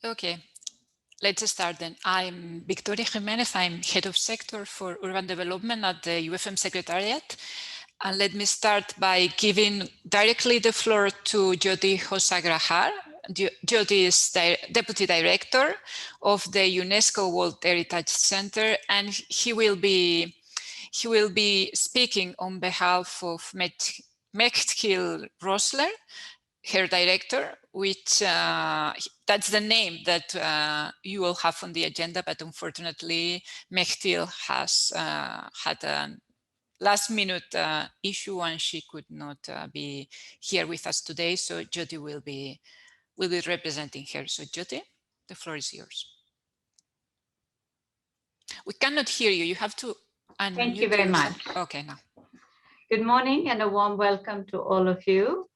Okay, let's start then. I'm Victoria Jimenez. I'm Head of Sector for Urban Development at the UFM Secretariat. And let me start by giving directly the floor to Jyoti Hosagrahar. Jyoti is Deputy Director of the UNESCO World Heritage Center, and he will be speaking on behalf of Mechthild Rosler, her director, which that's the name that you will have on the agenda, but unfortunately Mechthild has had a last minute issue and she could not be here with us today. So Jyoti will be representing her. So Jyoti, the floor is yours. We cannot hear you. You have to unmute. Thank you very much. Okay, now. Good morning and a warm welcome to all of you.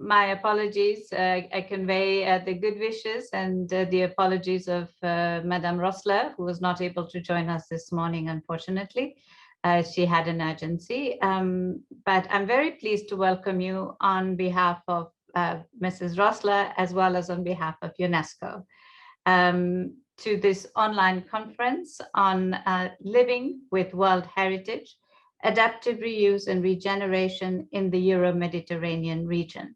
My apologies. I convey the good wishes and the apologies of Madame Rosler, who was not able to join us this morning, unfortunately. She had an urgency, but I'm very pleased to welcome you on behalf of Mrs. Rosler, as well as on behalf of UNESCO, to this online conference on living with World Heritage, adaptive reuse and regeneration in the Euro-Mediterranean region.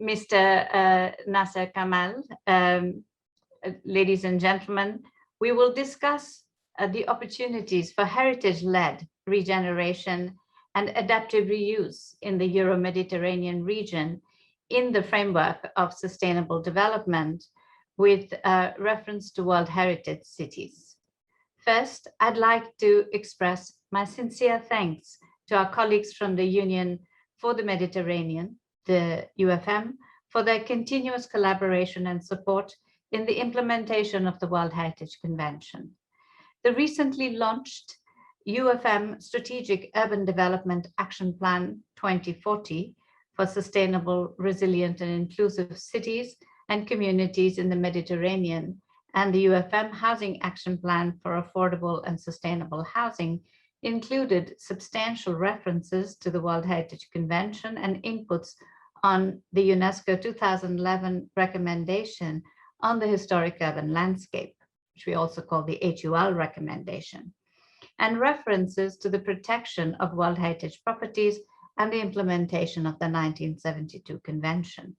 Mr. Nasser Kamal, ladies and gentlemen, we will discuss the opportunities for heritage-led regeneration and adaptive reuse in the Euro-Mediterranean region in the framework of sustainable development with reference to World Heritage cities. First, I'd like to express my sincere thanks to our colleagues from the Union for the Mediterranean, the UFM, for their continuous collaboration and support in the implementation of the World Heritage Convention. The recently launched UFM Strategic Urban Development Action Plan 2040 for sustainable, resilient, and inclusive cities and communities in the Mediterranean, and the UFM Housing Action Plan for Affordable and Sustainable Housing included substantial references to the World Heritage Convention and inputs on the UNESCO 2011 recommendation on the historic urban landscape, which we also call the HUL recommendation, and references to the protection of World Heritage properties and the implementation of the 1972 Convention.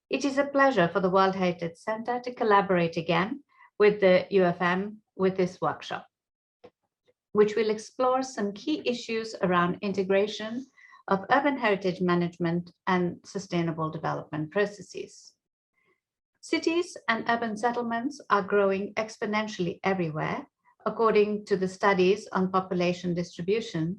It is a pleasure for the World Heritage Center to collaborate again with the UFM with this workshop, which will explore some key issues around integration of urban heritage management and sustainable development processes. Cities and urban settlements are growing exponentially everywhere, according to the studies on population distribution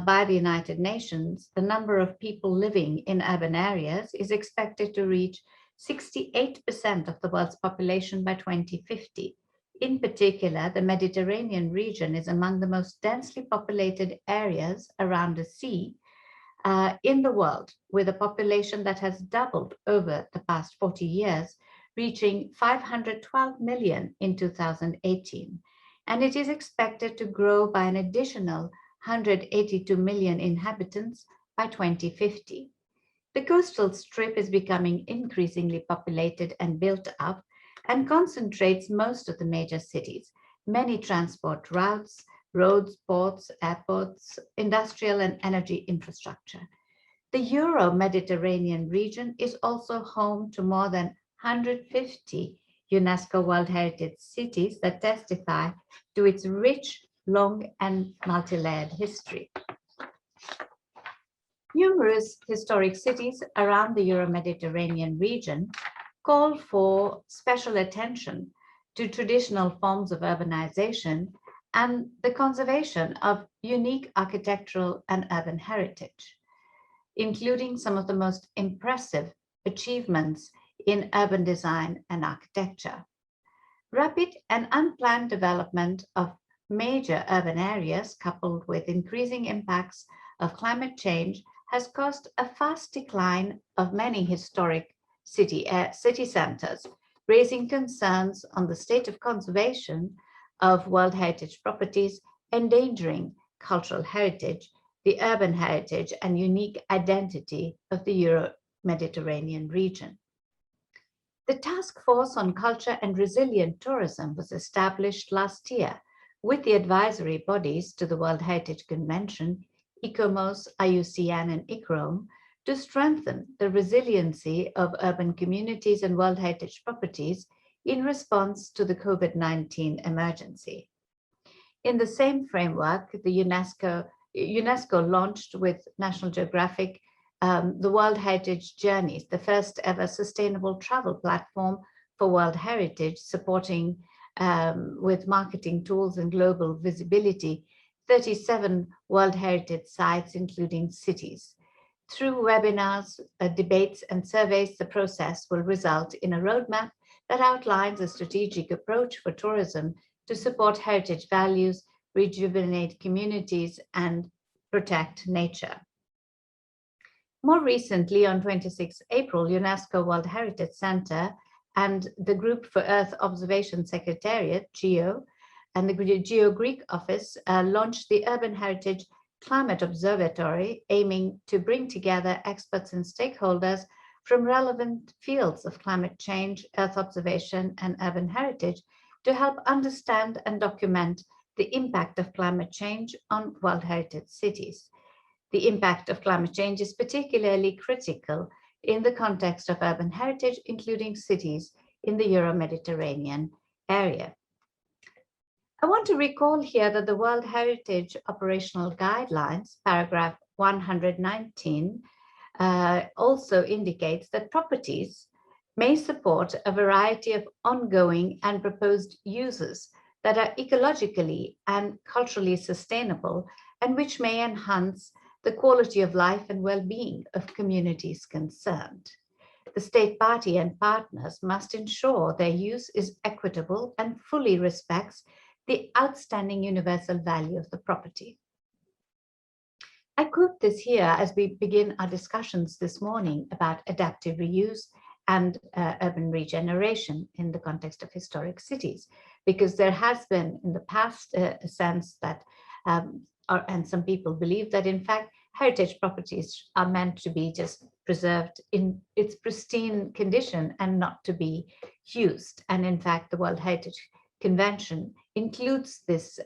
by the United Nations. The number of people living in urban areas is expected to reach 68% of the world's population by 2050. In particular, the Mediterranean region is among the most densely populated areas around the sea in the world, with a population that has doubled over the past 40 years, reaching 512 million in 2018. And it is expected to grow by an additional 182 million inhabitants by 2050. The coastal strip is becoming increasingly populated and built up and concentrates most of the major cities, many transport routes, roads, ports, airports, industrial and energy infrastructure. The Euro-Mediterranean region is also home to more than 150 UNESCO World Heritage cities that testify to its rich, long and multi-layered history. Numerous historic cities around the Euro-Mediterranean region call for special attention to traditional forms of urbanization and the conservation of unique architectural and urban heritage, including some of the most impressive achievements in urban design and architecture. Rapid and unplanned development of major urban areas, coupled with increasing impacts of climate change, has caused a fast decline of many historic city centers, raising concerns on the state of conservation of World Heritage properties, endangering cultural heritage, the urban heritage, and unique identity of the Mediterranean region. The Task Force on Culture and Resilient Tourism was established last year with the advisory bodies to the World Heritage Convention, ICOMOS, IUCN, and ICROM, to strengthen the resiliency of urban communities and World Heritage properties in response to the COVID-19 emergency. In the same framework, the UNESCO launched with National Geographic the World Heritage Journeys, the first ever sustainable travel platform for World Heritage, supporting with marketing tools and global visibility, 37 World Heritage sites, including cities. Through webinars, debates, and surveys, the process will result in a roadmap that outlines a strategic approach for tourism to support heritage values, rejuvenate communities, and protect nature. More recently, on 26 April, UNESCO World Heritage Center and the Group for Earth Observation Secretariat, GEO, and the GEO-Greek office launched the Urban Heritage Climate Observatory, aiming to bring together experts and stakeholders from relevant fields of climate change, Earth observation, and urban heritage to help understand and document the impact of climate change on World Heritage cities. The impact of climate change is particularly critical in the context of urban heritage, including cities in the Euro-Mediterranean area. I want to recall here that the World Heritage Operational Guidelines, paragraph 119, also indicates that properties may support a variety of ongoing and proposed uses that are ecologically and culturally sustainable and which may enhance the quality of life and well-being of communities concerned. The state party and partners must ensure their use is equitable and fully respects the outstanding universal value of the property. I quote this here as we begin our discussions this morning about adaptive reuse and urban regeneration in the context of historic cities, because there has been in the past a sense that and some people believe that in fact heritage properties are meant to be just preserved in its pristine condition and not to be used. And in fact, the World Heritage Convention includes this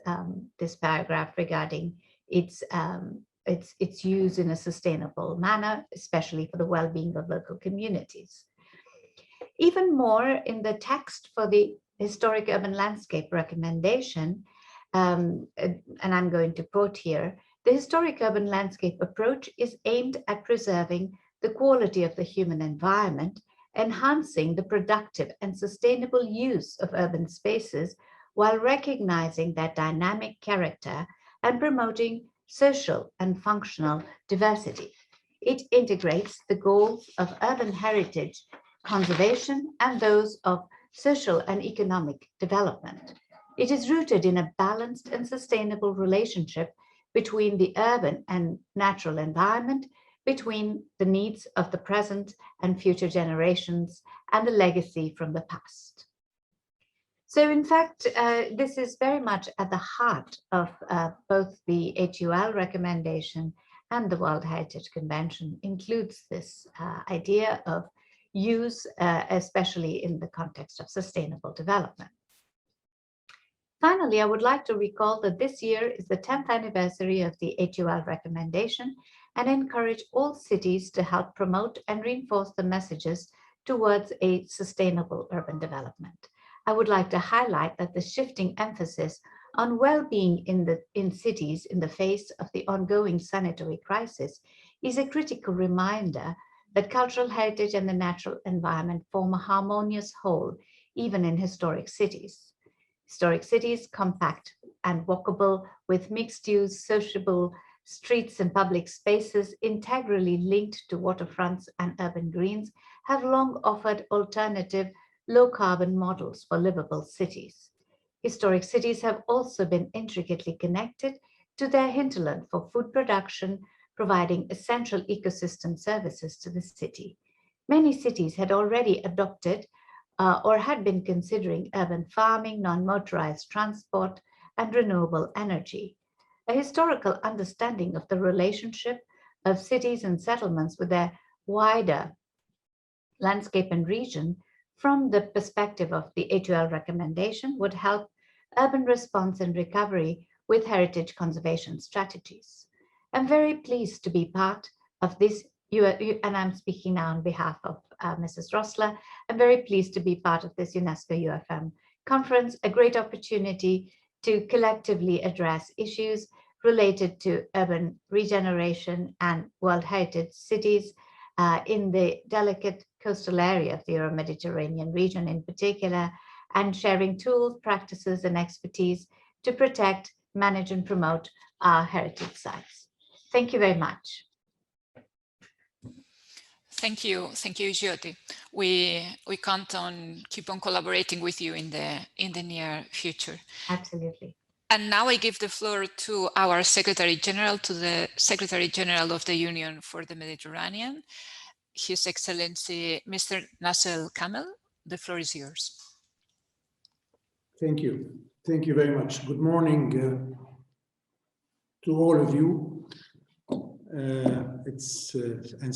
paragraph regarding its use in a sustainable manner, especially for the well-being of local communities. Even more, in the text for the Historic Urban Landscape recommendation, and I'm going to quote here, the historic urban landscape approach is aimed at preserving the quality of the human environment, enhancing the productive and sustainable use of urban spaces while recognizing their dynamic character and promoting social and functional diversity. It integrates the goals of urban heritage conservation and those of social and economic development. It is rooted in a balanced and sustainable relationship between the urban and natural environment, between the needs of the present and future generations, and the legacy from the past. So in fact, this is very much at the heart of both the HUL recommendation and the World Heritage Convention includes this idea of use, especially in the context of sustainable development. Finally, I would like to recall that this year is the 10th anniversary of the HUL recommendation and encourage all cities to help promote and reinforce the messages towards a sustainable urban development. I would like to highlight that the shifting emphasis on well-being in cities in the face of the ongoing sanitary crisis is a critical reminder that cultural heritage and the natural environment form a harmonious whole, even in historic cities. Historic cities, compact and walkable, with mixed-use, sociable streets and public spaces integrally linked to waterfronts and urban greens, have long offered alternative low-carbon models for livable cities. Historic cities have also been intricately connected to their hinterland for food production, providing essential ecosystem services to the city. Many cities had already adopted or had been considering urban farming, non-motorized transport, and renewable energy. A historical understanding of the relationship of cities and settlements with their wider landscape and region from the perspective of the A2L recommendation would help urban response and recovery with heritage conservation strategies. I'm very pleased to be part of this, and I'm speaking now on behalf of Mrs. Rossler. I'm very pleased to be part of this UNESCO UFM conference, a great opportunity to collectively address issues related to urban regeneration and World Heritage cities in the delicate coastal area of the Euro-Mediterranean region in particular, and sharing tools, practices, and expertise to protect, manage, and promote our heritage sites. Thank you very much. Thank you, Jyoti. We count on keep on collaborating with you in the near future. Absolutely. And now I give the floor to our Secretary General, to the Secretary General of the Union for the Mediterranean, His Excellency Mr. Nasser Kamel. The floor is yours. Thank you. Thank you very much. Good morning to all of you. And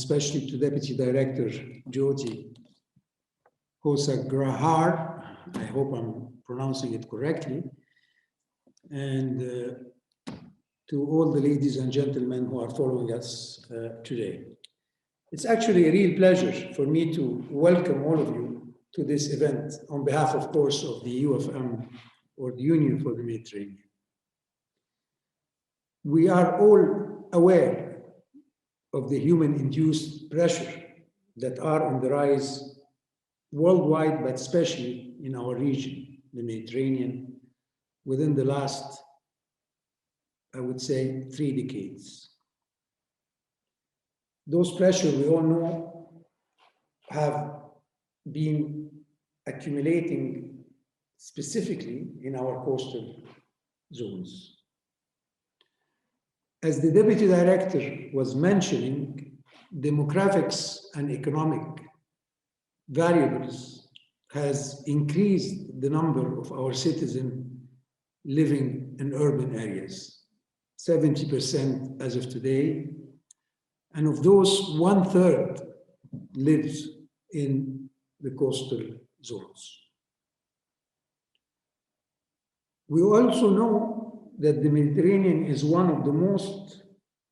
especially to Deputy Director Jyoti Hosagrahar. I hope I'm pronouncing it correctly. And to all the ladies and gentlemen who are following us today. It's actually a real pleasure for me to welcome all of you to this event on behalf, of course, of the UFM, or the Union for the Mediterranean. We are all aware of the human-induced pressure that are on the rise worldwide, but especially in our region, the Mediterranean, within the last, I would say, 3 decades. Those pressures, we all know, have been accumulating specifically in our coastal zones. As the Deputy Director was mentioning, demographics and economic variables has increased the number of our citizens living in urban areas, 70% as of today, and of those, 1/3 lives in the coastal zones. We also know that the Mediterranean is one of the most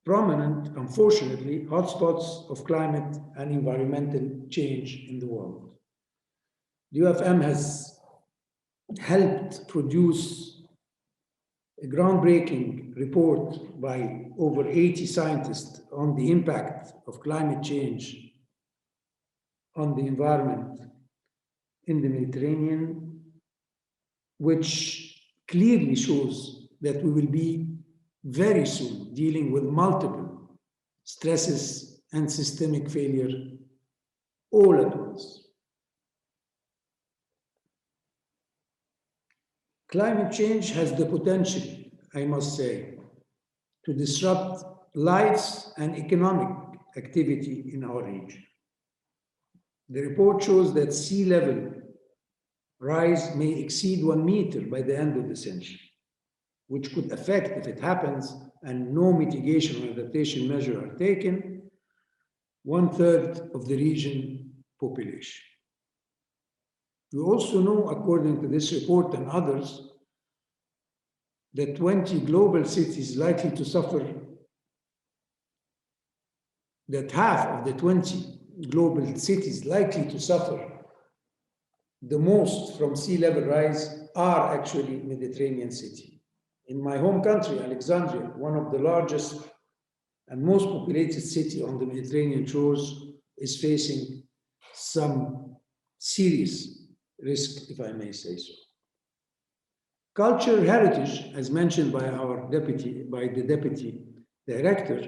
prominent, unfortunately, hotspots of climate and environmental change in the world. The UFM has helped produce a groundbreaking report by over 80 scientists on the impact of climate change on the environment in the Mediterranean, which clearly shows that we will be very soon dealing with multiple stresses and systemic failure all at once. Climate change has the potential, I must say, to disrupt lives and economic activity in our region. The report shows that sea level rise may exceed 1 meter by the end of the century, which could affect, if it happens, and no mitigation or adaptation measures are taken, 1/3 of the region population. We also know, according to this report and others, that 20 global cities likely to suffer, that half of the 20 global cities likely to suffer the most from sea level rise are actually Mediterranean cities. In my home country, Alexandria, one of the largest and most populated city on the Mediterranean shores, is facing some serious risk, if I may say so. Cultural heritage, as mentioned by the Deputy Director,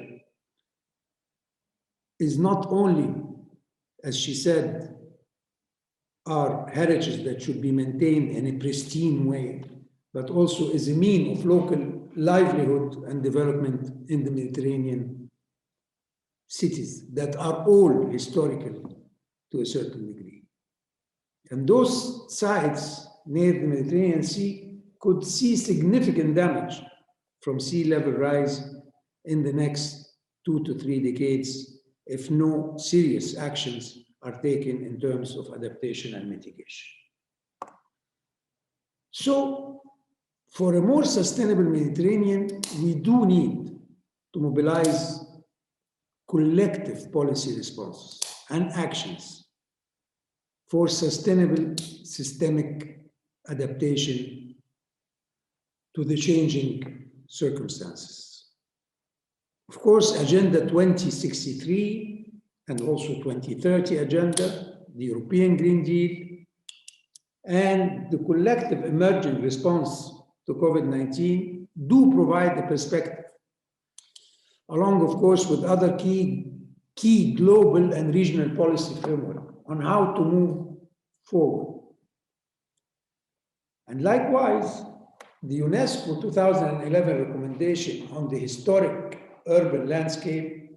is not only, as she said, our heritage that should be maintained in a pristine way, but also is a means of local livelihood and development in the Mediterranean cities that are all historical to a certain degree. And those sites near the Mediterranean Sea could see significant damage from sea level rise in the next 2 to 3 decades if no serious actions are taken in terms of adaptation and mitigation. So, for a more sustainable Mediterranean, we do need to mobilize collective policy responses and actions for sustainable systemic adaptation to the changing circumstances. Of course, Agenda 2063 and also 2030 Agenda, the European Green Deal, and the collective emergent response to COVID-19 do provide a perspective, along, of course, with other key global and regional policy framework on how to move forward. And likewise, the UNESCO 2011 recommendation on the historic urban landscape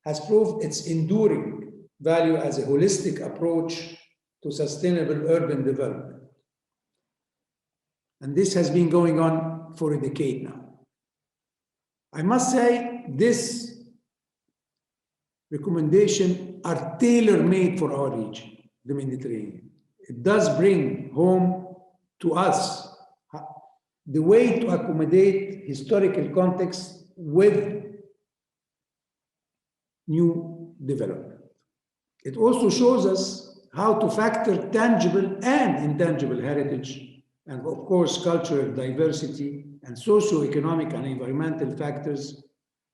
has proved its enduring value as a holistic approach to sustainable urban development. And this has been going on for a decade now. I must say, this recommendation are tailor-made for our region, the Mediterranean. It does bring home to us the way to accommodate historical context with new development. It also shows us how to factor tangible and intangible heritage, and of course, cultural diversity and socioeconomic and environmental factors,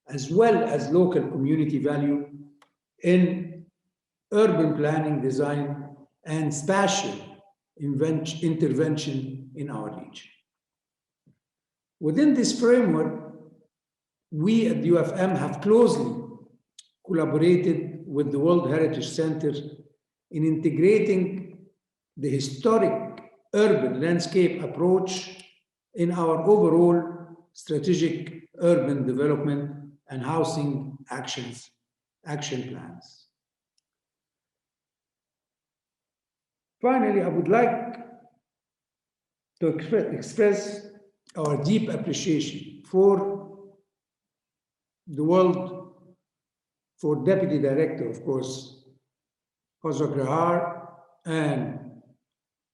as well as local community value in urban planning, design, and spatial intervention in our region. Within this framework, we at the UFM have closely collaborated with the World Heritage Center in integrating the historic urban landscape approach in our overall strategic urban development and housing action plans. Finally, I would like to express our deep appreciation for the world, for Deputy Director, of course, Prca Program and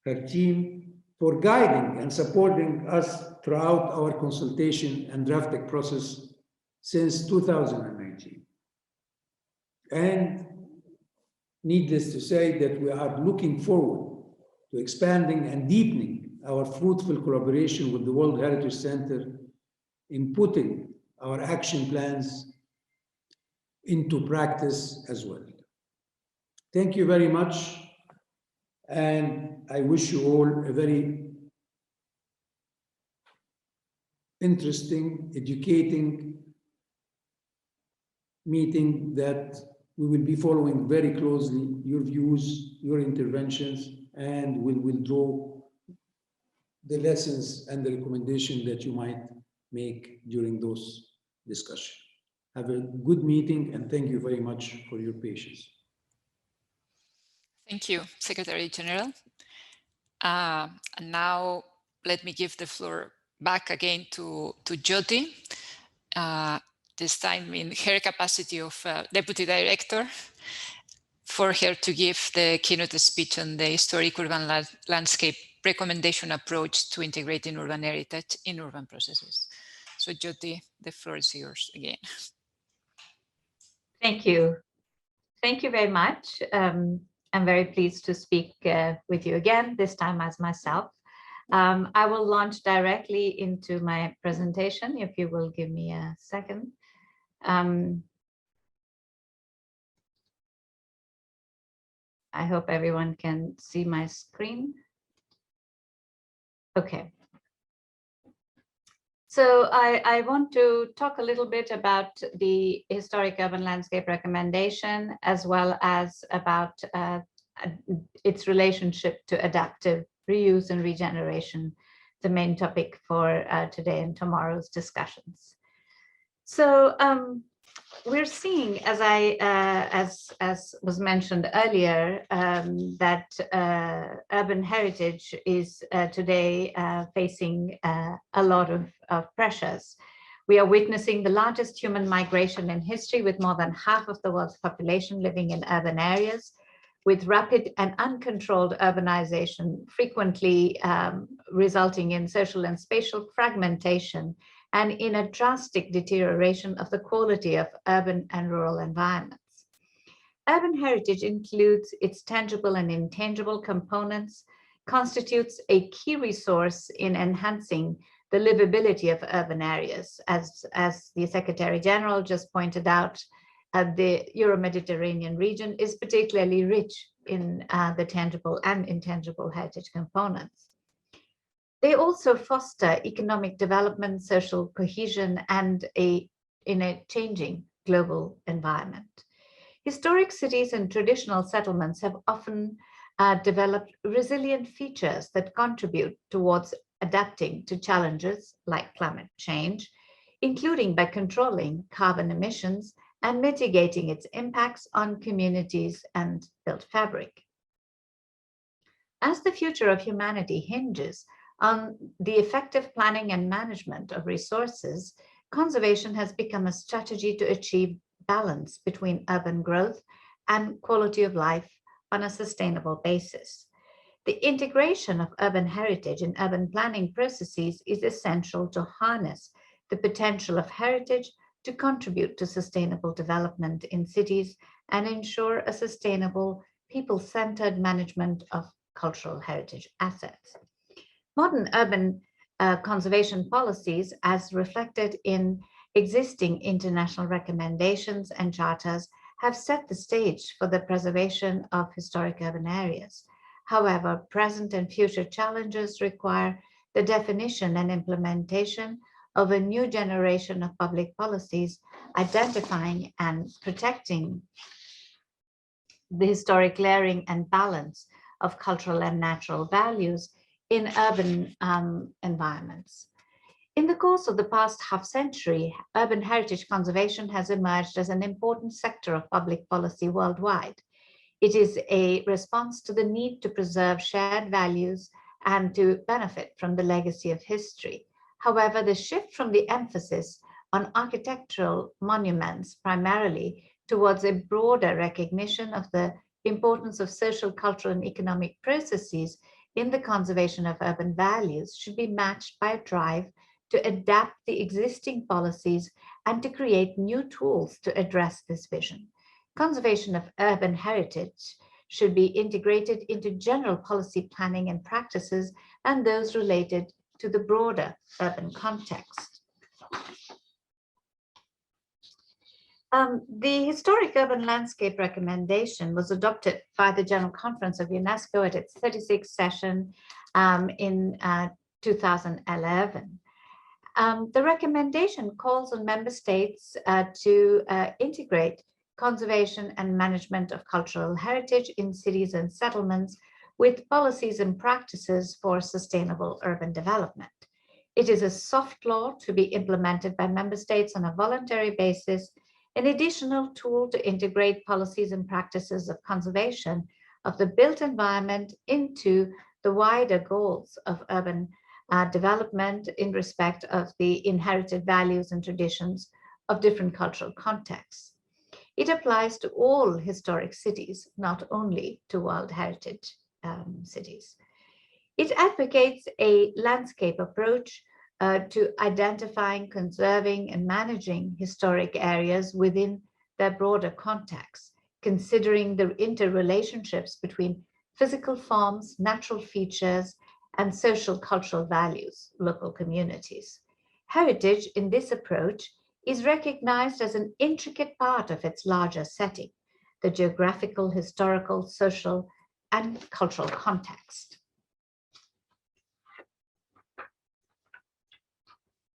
her team for guiding and supporting us throughout our consultation and drafting process since 2019. And needless to say that we are looking forward to expanding and deepening our fruitful collaboration with the World Heritage Center in putting our action plans into practice as well. Thank you very much, and I wish you all a very interesting, educating meeting that we will be following very closely your views, your interventions, and we will draw the lessons and the recommendation that you might make during those discussions. Have a good meeting, and thank you very much for your patience. Thank you, Secretary General. And now let me give the floor back again to Jyoti, this time in her capacity of Deputy Director, for her to give the keynote speech on the historic urban landscape recommendation approach to integrating urban heritage in urban processes. So Jyoti, the floor is yours again. Thank you. Thank you very much. I'm very pleased to speak with you again, this time as myself. I will launch directly into my presentation, if you will give me a second. I hope everyone can see my screen. Okay. So I want to talk a little bit about the historic urban landscape recommendation, as well as about its relationship to adaptive reuse and regeneration, the main topic for today and tomorrow's discussions. So we're seeing, as was mentioned earlier, that urban heritage is today facing a lot of pressures. We are witnessing the largest human migration in history, with more than half of the world's population living in urban areas, with rapid and uncontrolled urbanization frequently resulting in social and spatial fragmentation and in a drastic deterioration of the quality of urban and rural environments. Urban heritage includes its tangible and intangible components, constitutes a key resource in enhancing the livability of urban areas. As the Secretary General just pointed out, the Euro-Mediterranean region is particularly rich in the tangible and intangible heritage components. They also foster economic development, social cohesion, and in a changing global environment. Historic cities and traditional settlements have often developed resilient features that contribute towards adapting to challenges like climate change, including by controlling carbon emissions and mitigating its impacts on communities and built fabric. As the future of humanity hinges on the effective planning and management of resources, conservation has become a strategy to achieve balance between urban growth and quality of life on a sustainable basis. The integration of urban heritage in urban planning processes is essential to harness the potential of heritage to contribute to sustainable development in cities and ensure a sustainable, people-centered management of cultural heritage assets. Modern urban conservation policies, as reflected in existing international recommendations and charters, have set the stage for the preservation of historic urban areas. However, present and future challenges require the definition and implementation of a new generation of public policies identifying and protecting the historic layering and balance of cultural and natural values in urban environments. In the course of the past half-century, urban heritage conservation has emerged as an important sector of public policy worldwide. It is a response to the need to preserve shared values and to benefit from the legacy of history. However, the shift from the emphasis on architectural monuments primarily towards a broader recognition of the importance of social, cultural, and economic processes in the conservation of urban values should be matched by a drive to adapt the existing policies and to create new tools to address this vision. Conservation of urban heritage should be integrated into general policy planning and practices and those related to the broader urban context. The Historic Urban Landscape Recommendation was adopted by the General Conference of UNESCO at its 36th session in 2011. The recommendation calls on member states to integrate conservation and management of cultural heritage in cities and settlements with policies and practices for sustainable urban development. It is a soft law to be implemented by member states on a voluntary basis, an additional tool to integrate policies and practices of conservation of the built environment into the wider goals of urban development in respect of the inherited values and traditions of different cultural contexts. It applies to all historic cities, not only to World Heritage cities. It advocates a landscape approach to identifying, conserving, and managing historic areas within their broader context, considering the interrelationships between physical forms, natural features, and social cultural values, local communities. Heritage in this approach is recognized as an intricate part of its larger setting, the geographical, historical, social, and cultural context.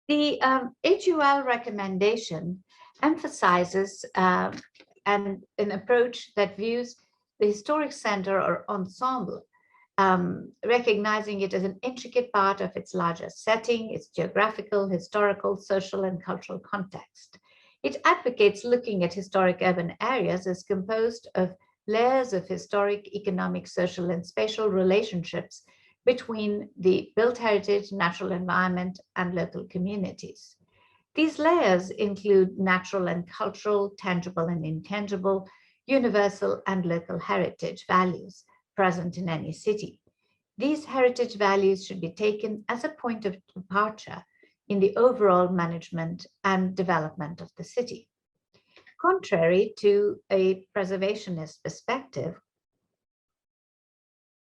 The HUL recommendation emphasizes an approach that views the historic center or ensemble, recognizing it as an intricate part of its larger setting, its geographical, historical, social, and cultural context. It advocates looking at historic urban areas as composed of layers of historic, economic, social, and spatial relationships between the built heritage, natural environment, and local communities. These layers include natural and cultural, tangible and intangible, universal and local heritage values present in any city. These heritage values should be taken as a point of departure in the overall management and development of the city. Contrary to a preservationist perspective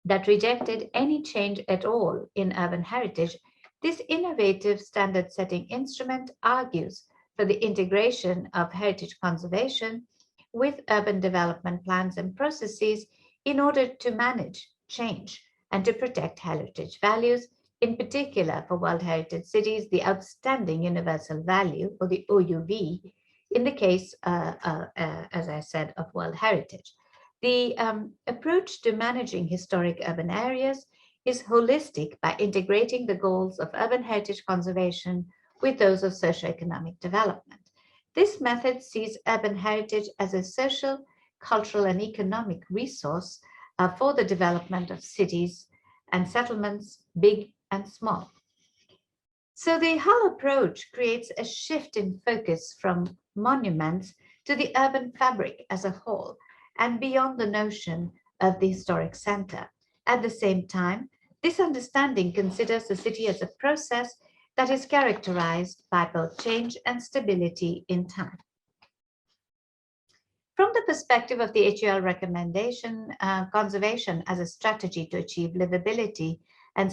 that rejected any change at all in urban heritage, this innovative standard-setting instrument argues for the integration of heritage conservation with urban development plans and processes in order to manage change and to protect heritage values, in particular for World Heritage Cities, the outstanding universal value, or the OUV, in the case, as I said, of World Heritage. The approach to managing historic urban areas is holistic by integrating the goals of urban heritage conservation with those of socioeconomic development. This method sees urban heritage as a social, cultural, and economic resource for the development of cities and settlements, big and small. So the Hull approach creates a shift in focus from monuments to the urban fabric as a whole and beyond the notion of the historic center. At the same time, this understanding considers the city as a process that is characterized by both change and stability in time. From the perspective of the HUL recommendation, conservation as a strategy to achieve livability and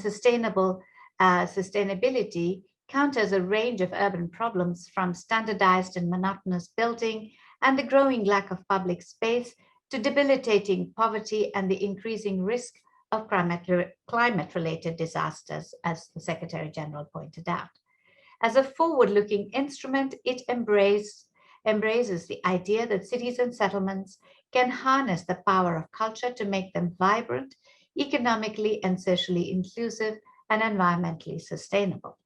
sustainability counters a range of urban problems, from standardized and monotonous building and the growing lack of public space to debilitating poverty and the increasing risk of climate-related disasters, as the Secretary General pointed out. As a forward-looking instrument, it embraces the idea that cities and settlements can harness the power of culture to make them vibrant, economically and socially inclusive, and environmentally sustainable.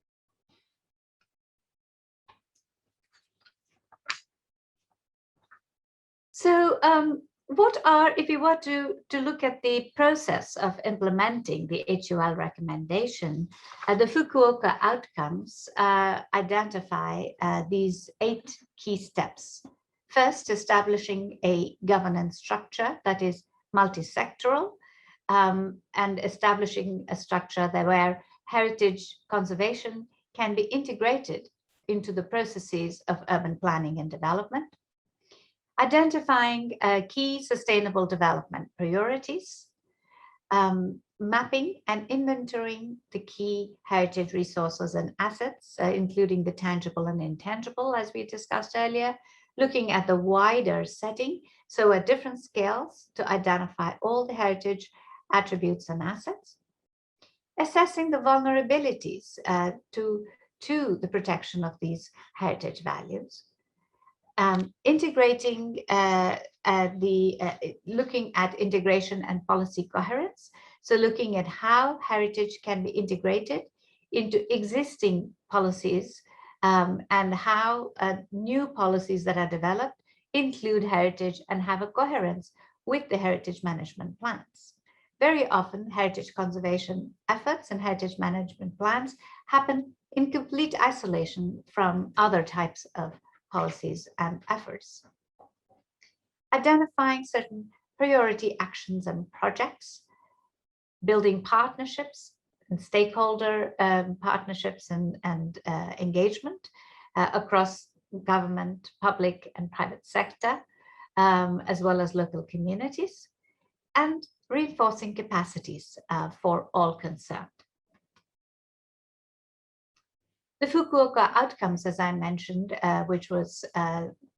So if you were to look at the process of implementing the HUL recommendation, the Fukuoka outcomes identify these 8 key steps. First, establishing a governance structure that is multi-sectoral, and establishing a structure where heritage conservation can be integrated into the processes of urban planning and development. Identifying key sustainable development priorities, mapping and inventorying the key heritage resources and assets, including the tangible and intangible, as we discussed earlier, looking at the wider setting, so at different scales to identify all the heritage attributes and assets, assessing the vulnerabilities to the protection of these heritage values, integrating looking at integration and policy coherence. So looking at how heritage can be integrated into existing policies and how new policies that are developed include heritage and have a coherence with the heritage management plans. Very often, heritage conservation efforts and heritage management plans happen in complete isolation from other types of policies and efforts. Identifying certain priority actions and projects, building partnerships and stakeholder partnerships and engagement across government, public and private sector, as well as local communities, and reinforcing capacities for all concerned. The Fukuoka outcomes, as I mentioned, which was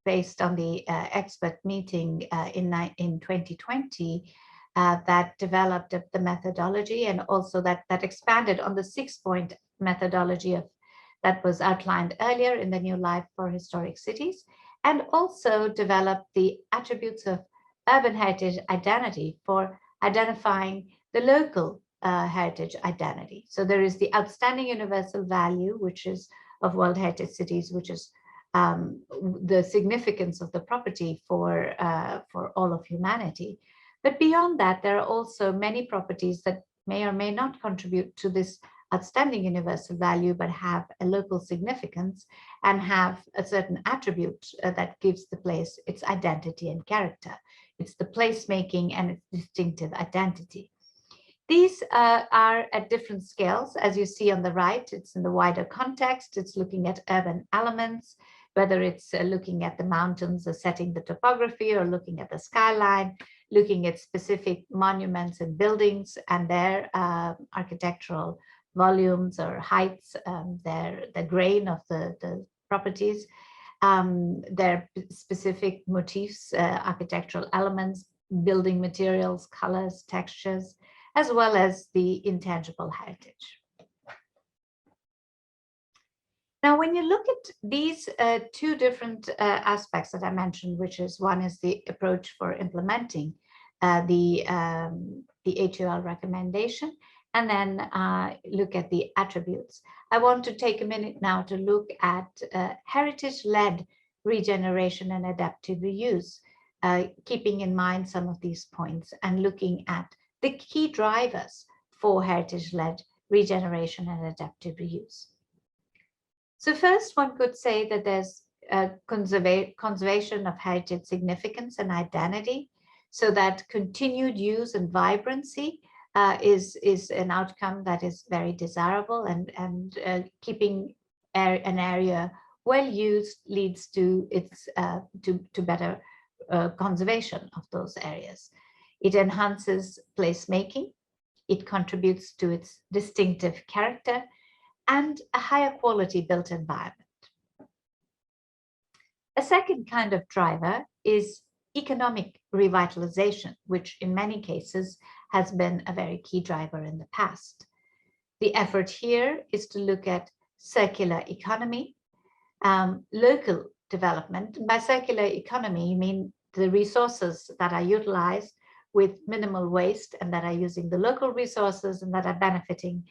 based on the expert meeting in 2020, that developed the methodology and also that expanded on the 6-point methodology that was outlined earlier in the New Life for Historic Cities, and also developed the attributes of urban heritage identity for identifying the local heritage identity. So there is the outstanding universal value, which is of World Heritage Cities, which is the significance of the property for all of humanity. But beyond that, there are also many properties that may or may not contribute to this outstanding universal value, but have a local significance and have a certain attribute that gives the place its identity and character. It's the placemaking and its distinctive identity. These are at different scales. As you see on the right, it's in the wider context. It's looking at urban elements, whether it's looking at the mountains or setting the topography, or looking at the skyline, looking at specific monuments and buildings and their architectural volumes or heights, the grain of the properties, their specific motifs, architectural elements, building materials, colors, textures, as well as the intangible heritage. Now, when you look at these two different aspects that I mentioned, which is one is the approach for implementing the HUL recommendation, and then look at the attributes. I want to take a minute now to look at heritage-led regeneration and adaptive reuse, keeping in mind some of these points and looking at the key drivers for heritage-led regeneration and adaptive reuse. So first, one could say that there's a conservation of heritage significance and identity, so that continued use and vibrancy is an outcome that is very desirable, and keeping an area well used leads to its to better conservation of those areas. It enhances placemaking, it contributes to its distinctive character, and a higher quality built environment. A second kind of driver is economic revitalization, which in many cases has been a very key driver in the past. The effort here is to look at circular economy, local development. And by circular economy, you mean the resources that are utilized with minimal waste and that are using the local resources and that are benefiting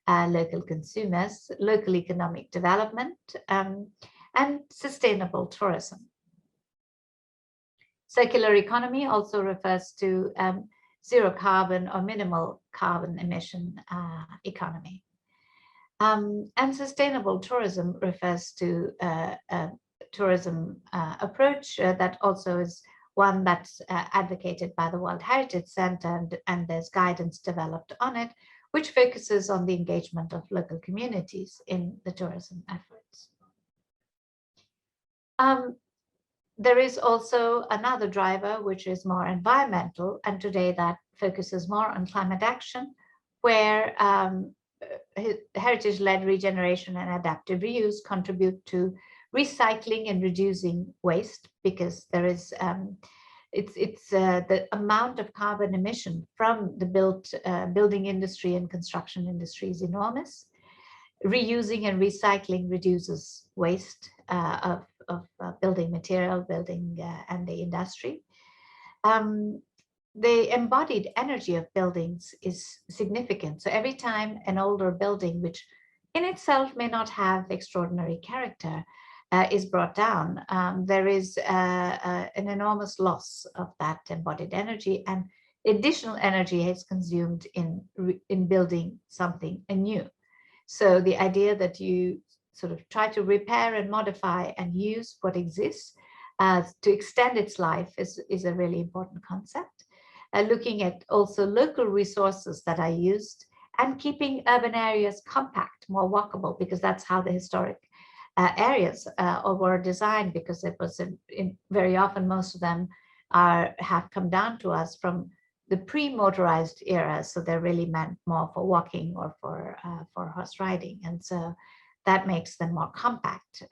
local consumers, local economic development, and sustainable tourism. Circular economy also refers to zero carbon or minimal carbon emission economy. And sustainable tourism refers to a tourism approach that also is one that's advocated by the World Heritage Center, and there's guidance developed on it, which focuses on the engagement of local communities in the tourism efforts. There is also another driver, which is more environmental, and today that focuses more on climate action, where heritage-led regeneration and adaptive reuse contribute to recycling and reducing waste, because there is the amount of carbon emission from the building industry and construction industry is enormous. Reusing and recycling reduces waste of building material, and the industry. The embodied energy of buildings is significant. So every time an older building, which in itself may not have extraordinary character, is brought down, there is an enormous loss of that embodied energy, and additional energy is consumed in building something anew. So the idea that you sort of try to repair and modify and use what exists to extend its life is a really important concept. Looking at also local resources that are used and keeping urban areas compact, more walkable, because that's how the historic areas were designed, because it was very often most of them have come down to us from the pre-motorized era, so they're really meant more for walking or for horse riding, and so that makes them more compact.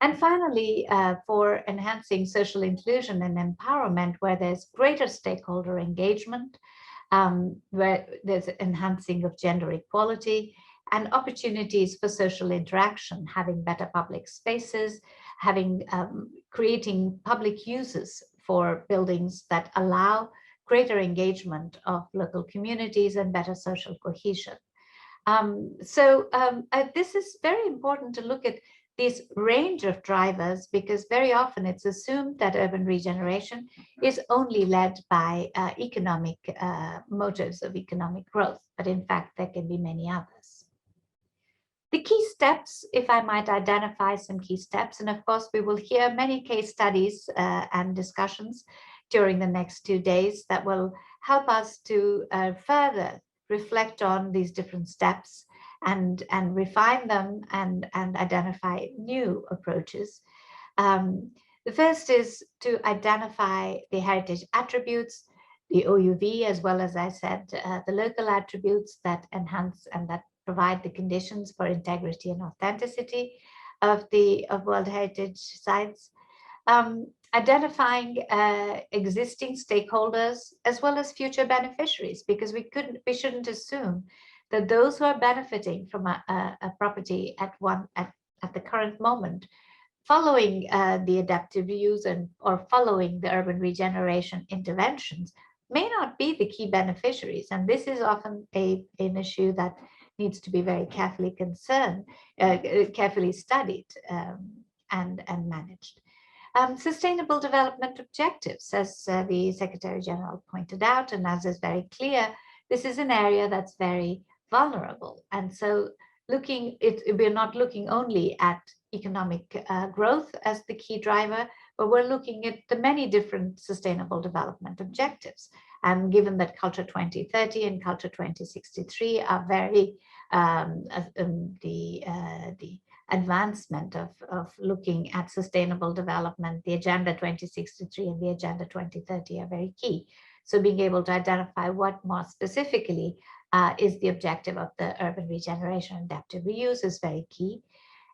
And finally, for enhancing social inclusion and empowerment, where there's greater stakeholder engagement, where there's enhancing of gender equality and opportunities for social interaction, having better public spaces, creating public uses for buildings that allow greater engagement of local communities and better social cohesion. This is very important to look at this range of drivers, because very often it's assumed that urban regeneration is only led by economic motives of economic growth, but in fact there can be many others. The key steps, if I might identify some key steps, and of course we will hear many case studies and discussions during the next 2 days that will help us to further reflect on these different steps and refine them and identify new approaches. The first is to identify the heritage attributes, the OUV, as well as I said, the local attributes that enhance and that provide the conditions for integrity and authenticity of World Heritage sites. Identifying existing stakeholders as well as future beneficiaries, because we shouldn't assume that those who are benefiting from a property at the current moment, following the adaptive reuse or following the urban regeneration interventions, may not be the key beneficiaries. And this is often an issue that needs to be very carefully carefully studied and managed. Sustainable development objectives, as the Secretary General pointed out, and as is very clear, this is an area that's very vulnerable. And so we're not looking only at economic growth as the key driver, but we're looking at the many different sustainable development objectives. And given that Culture 2030 and Culture 2063 are very, the advancement of looking at sustainable development, the Agenda 2063 and the Agenda 2030 are very key. So being able to identify what more specifically is the objective of the urban regeneration and adaptive reuse is very key.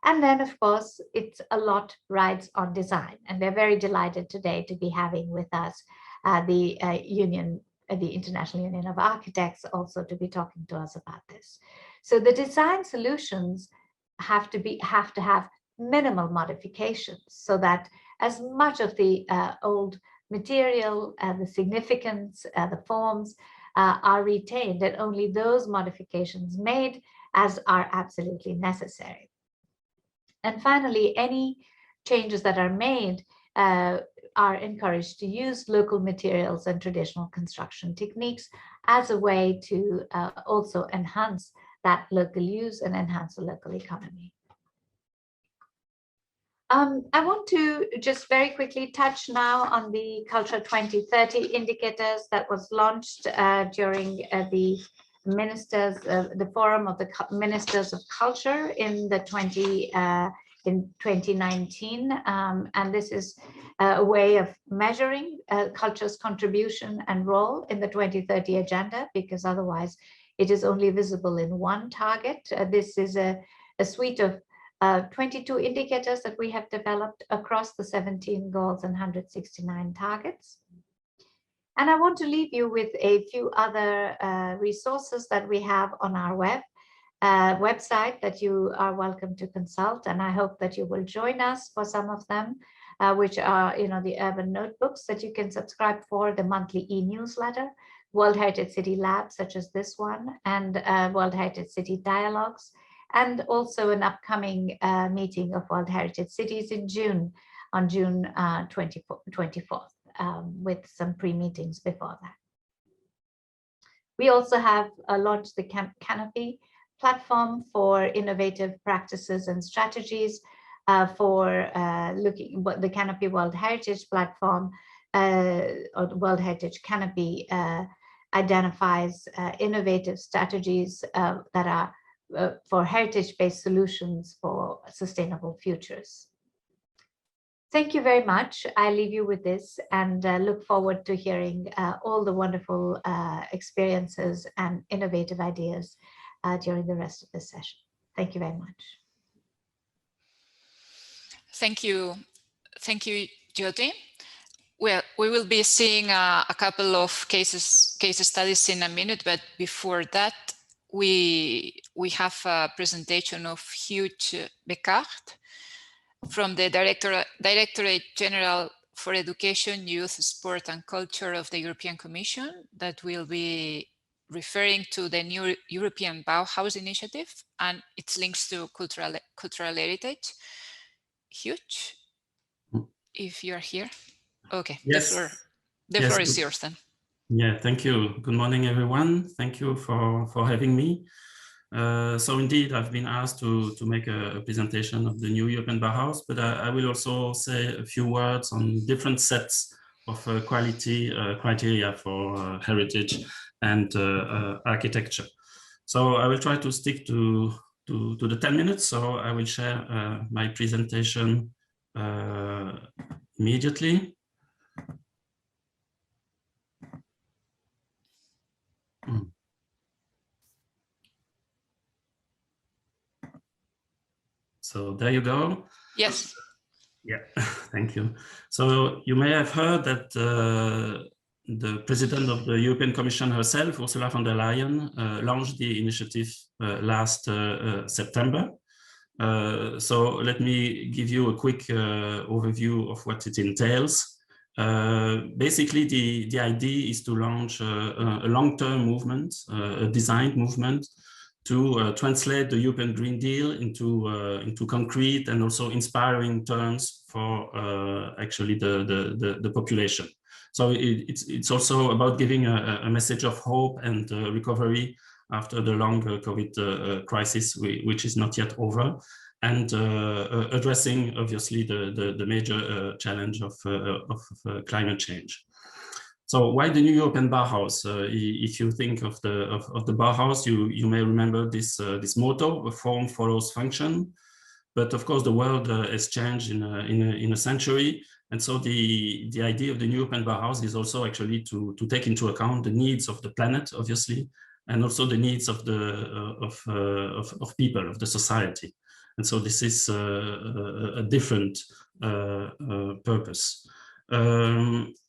And then, of course, it's a lot rides on design. And we're very delighted today to be having with us the International Union of Architects also to be talking to us about this. So the design solutions have to have minimal modifications so that as much of the old material, the significance, the forms are retained, and only those modifications made as are absolutely necessary. And finally, any changes that are made are encouraged to use local materials and traditional construction techniques as a way to also enhance that local use and enhance the local economy. I want to just very quickly touch now on the Culture 2030 indicators that was launched during the forum of the Ministers of Culture in 2019, and this is a way of measuring culture's contribution and role in the 2030 agenda, because otherwise it is only visible in one target. This is a suite of 22 indicators that we have developed across the 17 goals and 169 targets. And I want to leave you with a few other resources that we have on our website that you are welcome to consult. And I hope that you will join us for some of them, which are, the urban notebooks that you can subscribe for, the monthly e-newsletter, World Heritage City Labs, such as this one, and World Heritage City Dialogues, and also an upcoming meeting of World Heritage Cities in June, on June 24th, with some pre-meetings before that. We also have launched the Canopy platform for innovative practices and strategies for looking what the Canopy World Heritage platform or World Heritage Canopy identifies innovative strategies that are for heritage-based solutions for sustainable futures. Thank you very much. I leave you with this and look forward to hearing all the wonderful experiences and innovative ideas during the rest of the session. Thank you very much. Thank you, Jyoti. Well, we will be seeing a couple of case studies in a minute, but before that, we have a presentation of Hugh Beckard from the Directorate General for Education, Youth, Sport and Culture of the European Commission that will be referring to the new European Bauhaus initiative and its links to cultural heritage. huge. If you're here, okay. Yes. The floor is yours then. Yeah, thank you. Good morning, everyone. Thank you for having me. So indeed, I've been asked to make a presentation of the new European Bauhaus, but I will also say a few words on different sets of quality criteria for heritage and architecture. So I will try to stick to the 10 minutes. So I will share my presentation immediately. So there you go. Yes. Yeah, thank you. So you may have heard that the president of the European Commission herself, Ursula von der Leyen, launched the initiative last September. So let me give you a quick overview of what it entails. Basically, the idea is to launch a long-term movement, a designed movement, to translate the European Green Deal into concrete and also inspiring terms for actually the population. So it's also about giving a message of hope and recovery after the long COVID crisis, which is not yet over, and addressing obviously the major challenge of climate change. So why the new European Bauhaus? If you think of the Bauhaus, you may remember this motto: "Form follows function." But of course, the world has changed in a century, and so the idea of the new European Bauhaus is also actually to take into account the needs of the planet, obviously, and also the needs of people, of the society. And so this is a different purpose.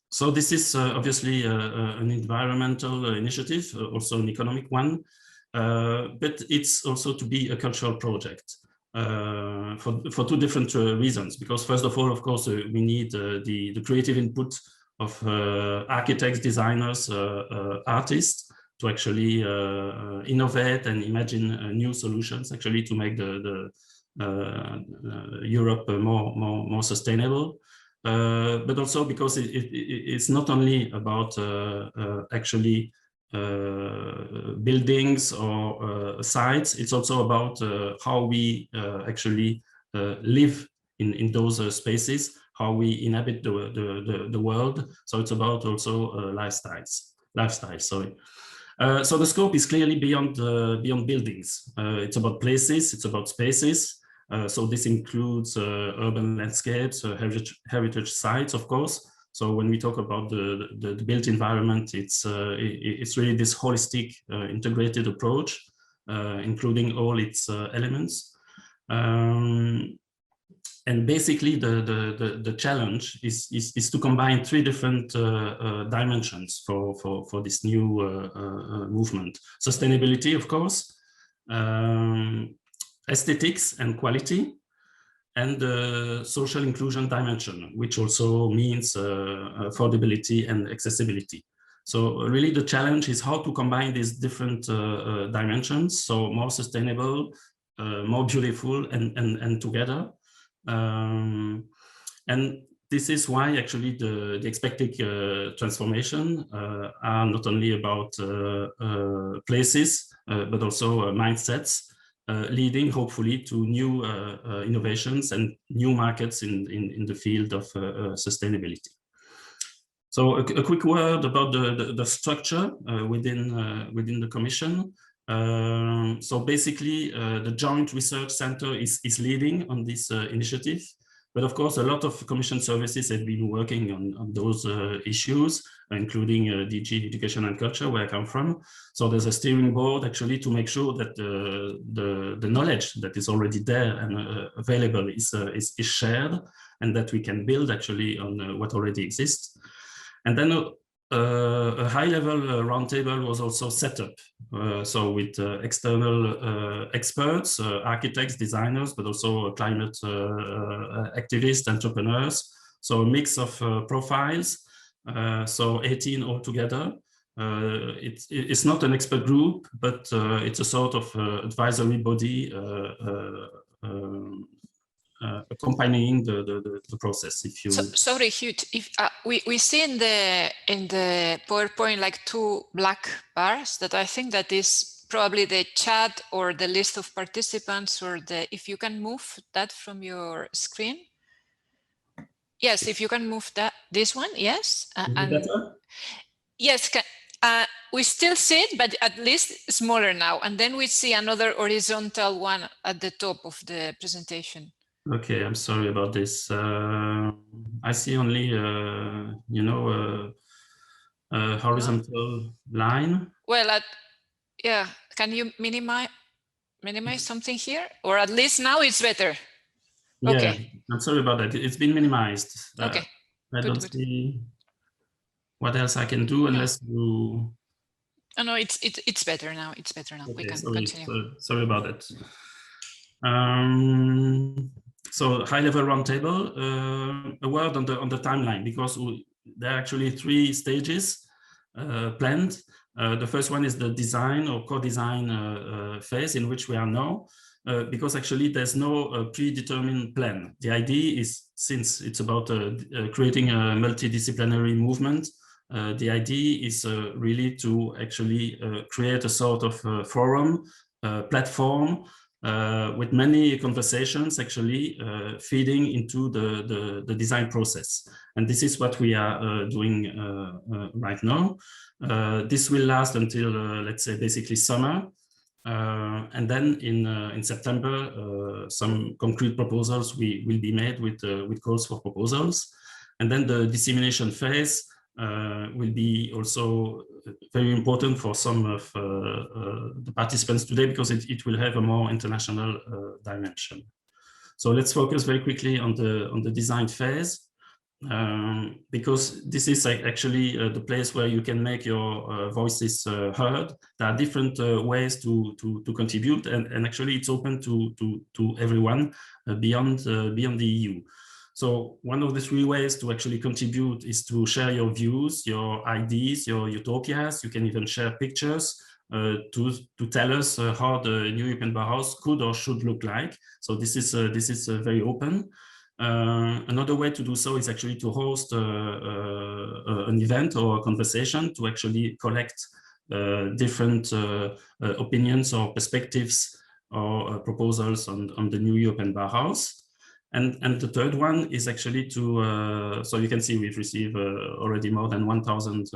So this is obviously an environmental initiative, also an economic one, but it's also to be a cultural project for two different reasons. Because first of all, of course, we need the creative input of architects, designers, artists to actually innovate and imagine new solutions, actually to make the Europe more sustainable. But also because it's not only about actually buildings or sites, it's also about how we actually live in those spaces, how we inhabit the world. So it's about also lifestyles, sorry. So the scope is clearly beyond buildings. It's about places, it's about spaces. So this includes urban landscapes, heritage sites, of course. So when we talk about the built environment, it's really this holistic, integrated approach, including all its elements. And basically, the challenge is to combine three different dimensions for this new movement: sustainability, of course, aesthetics and quality, and the social inclusion dimension, which also means affordability and accessibility. So really the challenge is how to combine these different dimensions, so more sustainable, more beautiful, and together. And this is why actually the expected transformation are not only about places, but also mindsets, leading hopefully to new innovations and new markets in the field of sustainability. So a quick word about the structure within the Commission. So basically, the Joint Research Center is leading on this initiative. But of course, a lot of Commission services have been working on those issues, including DG Education and Culture, where I come from. So there's a steering board actually to make sure that the knowledge that is already there and available is shared, and that we can build actually on what already exists. And then a high-level roundtable was also set up, so with external experts, architects, designers, but also climate activists, entrepreneurs. So a mix of profiles, so 18 altogether. It's not an expert group, but it's a sort of advisory body accompanying the process. If you sorry, Hugh, if we see in the PowerPoint like two black bars that I think that is probably the chat or the list of participants, or if you can move that from your screen. Yes, if you can move this one, yes. And better? yes, we still see it, but at least smaller now. And then we see another horizontal one at the top of the presentation. Okay, I'm sorry about this. I see only, you know, a horizontal line. Well, yeah, can you minimize something here? Or at least now it's better. Yeah, okay. I'm sorry about that. It's been minimized. Okay. I don't see what else I can do unless you. Oh, no, it's better now. It's better now. Okay, we can sorry, continue. Sorry about that. So high-level roundtable. A word on the timeline, because there are actually 3 stages planned. The first one is the design or co-design phase, in which we are now. Because actually there's no predetermined plan. The idea is, since it's about creating a multidisciplinary movement, the idea is really to actually create a sort of forum, platform, with many conversations actually feeding into the design process. And this is what we are doing right now. This will last until, let's say, basically summer. And then in September, some concrete proposals will be made with calls for proposals. And then the dissemination phase will be also very important for some of the participants today, because it will have a more international dimension. So let's focus very quickly on the design phase. Because this is actually the place where you can make your voices heard. There are different ways to contribute, and actually it's open to everyone beyond the EU. So one of the 3 ways to actually contribute is to share your views, your ideas, your utopias. You can even share pictures to tell us how the new European Bauhaus could or should look like. So this is very open. Another way to do so is actually to host an event or a conversation to actually collect different opinions or perspectives or proposals on the new European Bauhaus. And the third one is actually to, so you can see we've received already more than 1,000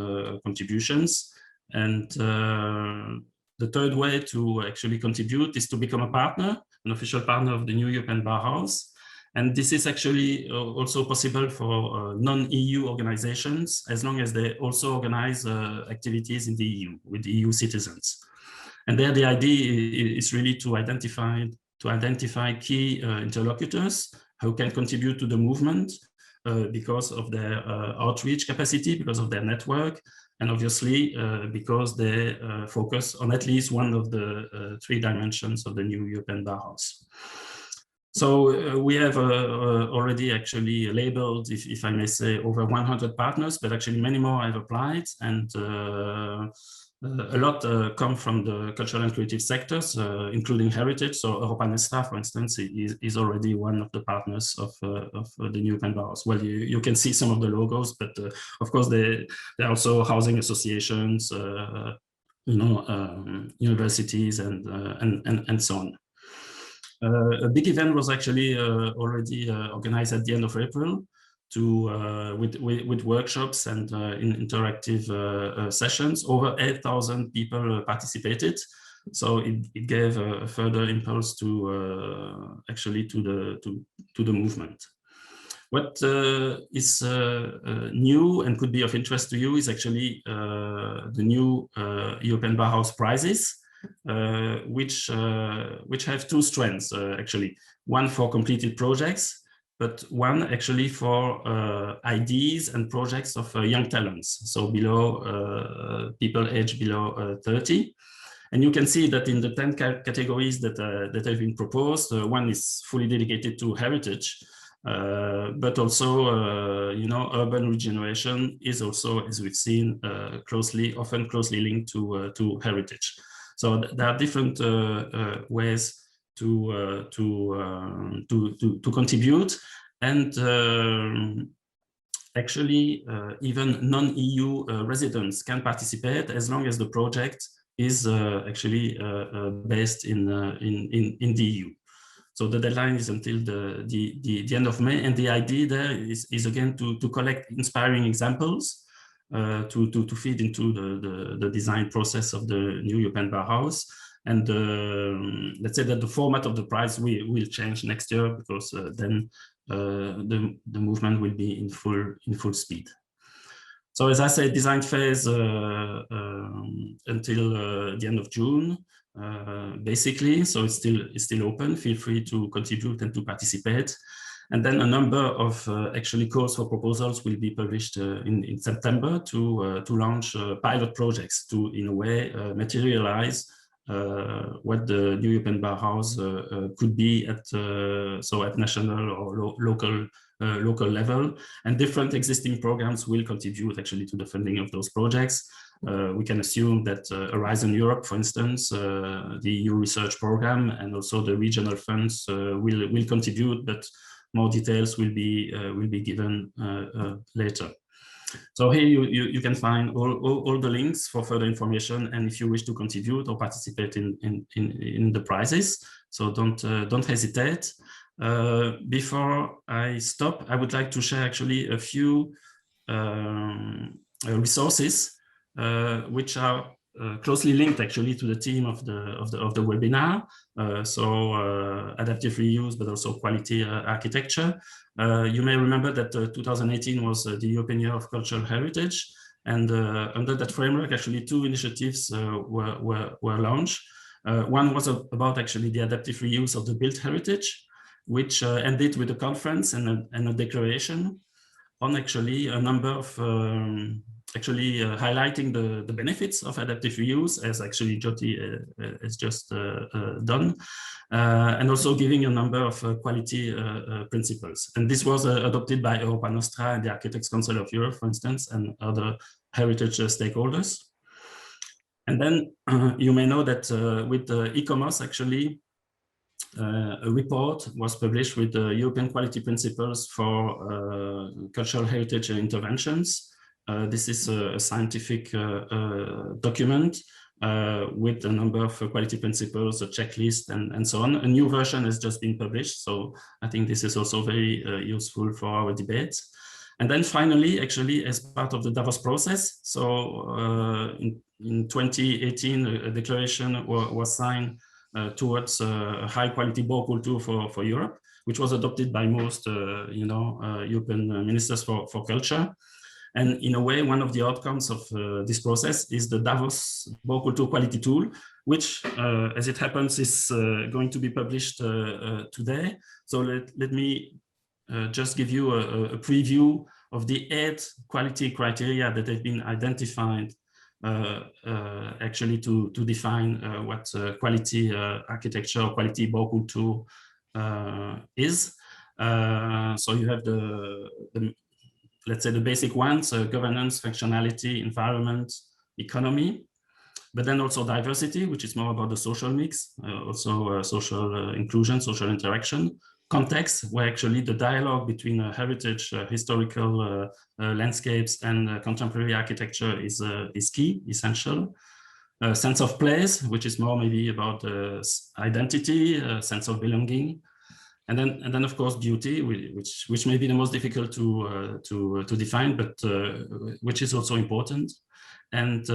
contributions. And the third way to actually contribute is to become a partner, an official partner of the new European Bauhaus. And this is actually also possible for non-EU organizations, as long as they also organize activities in the EU with EU citizens. And there the idea is really to identify key interlocutors who can contribute to the movement because of their outreach capacity, because of their network, and obviously because they focus on at least one of the 3 dimensions of the new European Bauhaus. So we have already actually labeled, if I may say, over 100 partners, but actually many more have applied, and a lot come from the cultural and creative sectors, including heritage. So Europa Nestra, for instance, is already one of the partners of the new European Bauhaus. Well, you can see some of the logos, but of course there are also housing associations, universities, and so on. A big event was actually already organized at the end of April with workshops and interactive sessions. Over 8,000 people participated. So it gave a further impulse to actually to the movement. What is new and could be of interest to you is actually the new European Bauhaus prizes. Which have 2 strands actually. One for completed projects, but one actually for ideas and projects of young talents, so below people aged below 30. And you can see that in the 10 categories that have been proposed, one is fully dedicated to heritage, but also urban regeneration is also, as we've seen, often closely linked to heritage. So there are different ways contribute, and actually even non-EU residents can participate as long as the project is actually based in the EU. So the deadline is until the end of May, and the idea there is again to collect inspiring examples to feed into the design process of the new European Bauhaus. And let's say that the format of the prize will change next year, because then the movement will be in full speed. So as I said, design phase until the end of June, basically. So it's still open. Feel free to contribute and to participate. And then a number of actually calls for proposals will be published in September to launch pilot projects to, in a way, materialize what the new European Bauhaus could be at national or local level, and different existing programs will contribute actually to the funding of those projects. We can assume that Horizon Europe, for instance, the EU research program, and also the regional funds will contribute, but more details will be given later. So here you can find all the links for further information, and if you wish to contribute or participate in the prizes, so don't hesitate. Before I stop, I would like to share actually a few resources which are closely linked actually to the theme of the webinar. Adaptive reuse, but also quality architecture. You may remember that 2018 was the European Year of Cultural Heritage, and under that framework, actually 2 initiatives were launched. One was about actually the adaptive reuse of the built heritage, which ended with a conference and a declaration on actually a number of highlighting the benefits of adaptive reuse, as actually Jyoti has just done, and also giving a number of quality principles. And this was adopted by Europa Nostra and the Architects Council of Europe, for instance, and other heritage stakeholders. And then you may know that with the e-commerce, actually, a report was published with the European Quality Principles for Cultural Heritage Interventions. This is a scientific document with a number of quality principles, a checklist, and so on. A new version has just been published, so I think this is also very useful for our debates. And then finally, actually, as part of the Davos process, so in 2018, a declaration was signed towards a high-quality bow culture for Europe, which was adopted by most, European ministers for culture. And in a way, one of the outcomes of this process is the Davos bow culture quality tool, which, as it happens, is going to be published today. So let me just give you a preview of the 8 quality criteria that have been identified actually to define what quality architecture or quality bow culture is. So you have let's say the basic ones: governance, functionality, environment, economy, but then also diversity, which is more about the social mix, also social inclusion, social interaction, context, where actually the dialogue between heritage, historical landscapes and contemporary architecture is key, essential. Sense of place, which is more maybe about identity, sense of belonging. And then of course beauty, which may be the most difficult to define, but which is also important and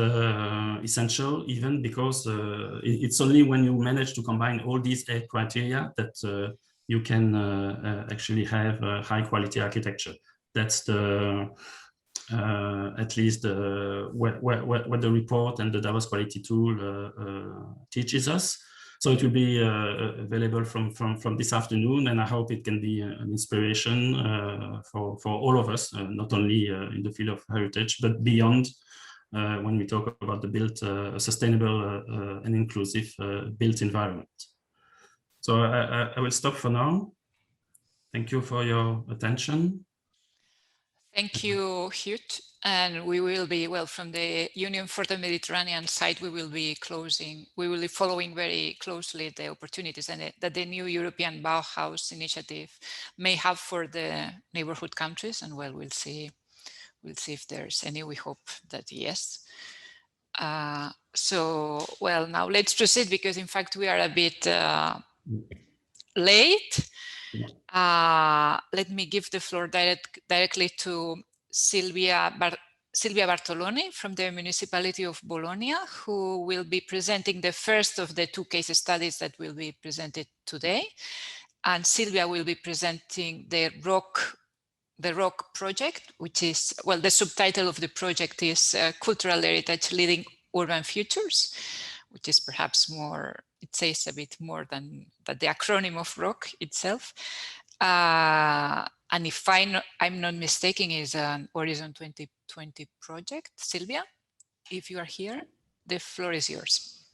essential, even because it's only when you manage to combine all these 8 criteria that you can actually have high quality architecture. That's the at least what the report and the Davos quality tool teaches us. So it will be available from this afternoon, and I hope it can be an inspiration for all of us, not only in the field of heritage, but beyond, when we talk about the built, sustainable and inclusive built environment. So I will stop for now. Thank you for your attention. Thank you, Hugh. And we will be, well, from the Union for the Mediterranean side, we will be following very closely the opportunities and that the new European Bauhaus initiative may have for the neighborhood countries. And well, we'll see if there's any. We hope that yes. So, well, now let's proceed, because in fact we are a bit late. Let me give the floor directly to Silvia Bartoloni from the municipality of Bologna, who will be presenting the first of the 2 case studies that will be presented today. And Silvia will be presenting the ROC project, which is, well, the subtitle of the project is Cultural Heritage Leading Urban Futures, which is perhaps more, it says a bit more than the acronym of ROC itself. And if I'm not mistaken, is an Horizon 2020 project. Silvia, if you are here, the floor is yours.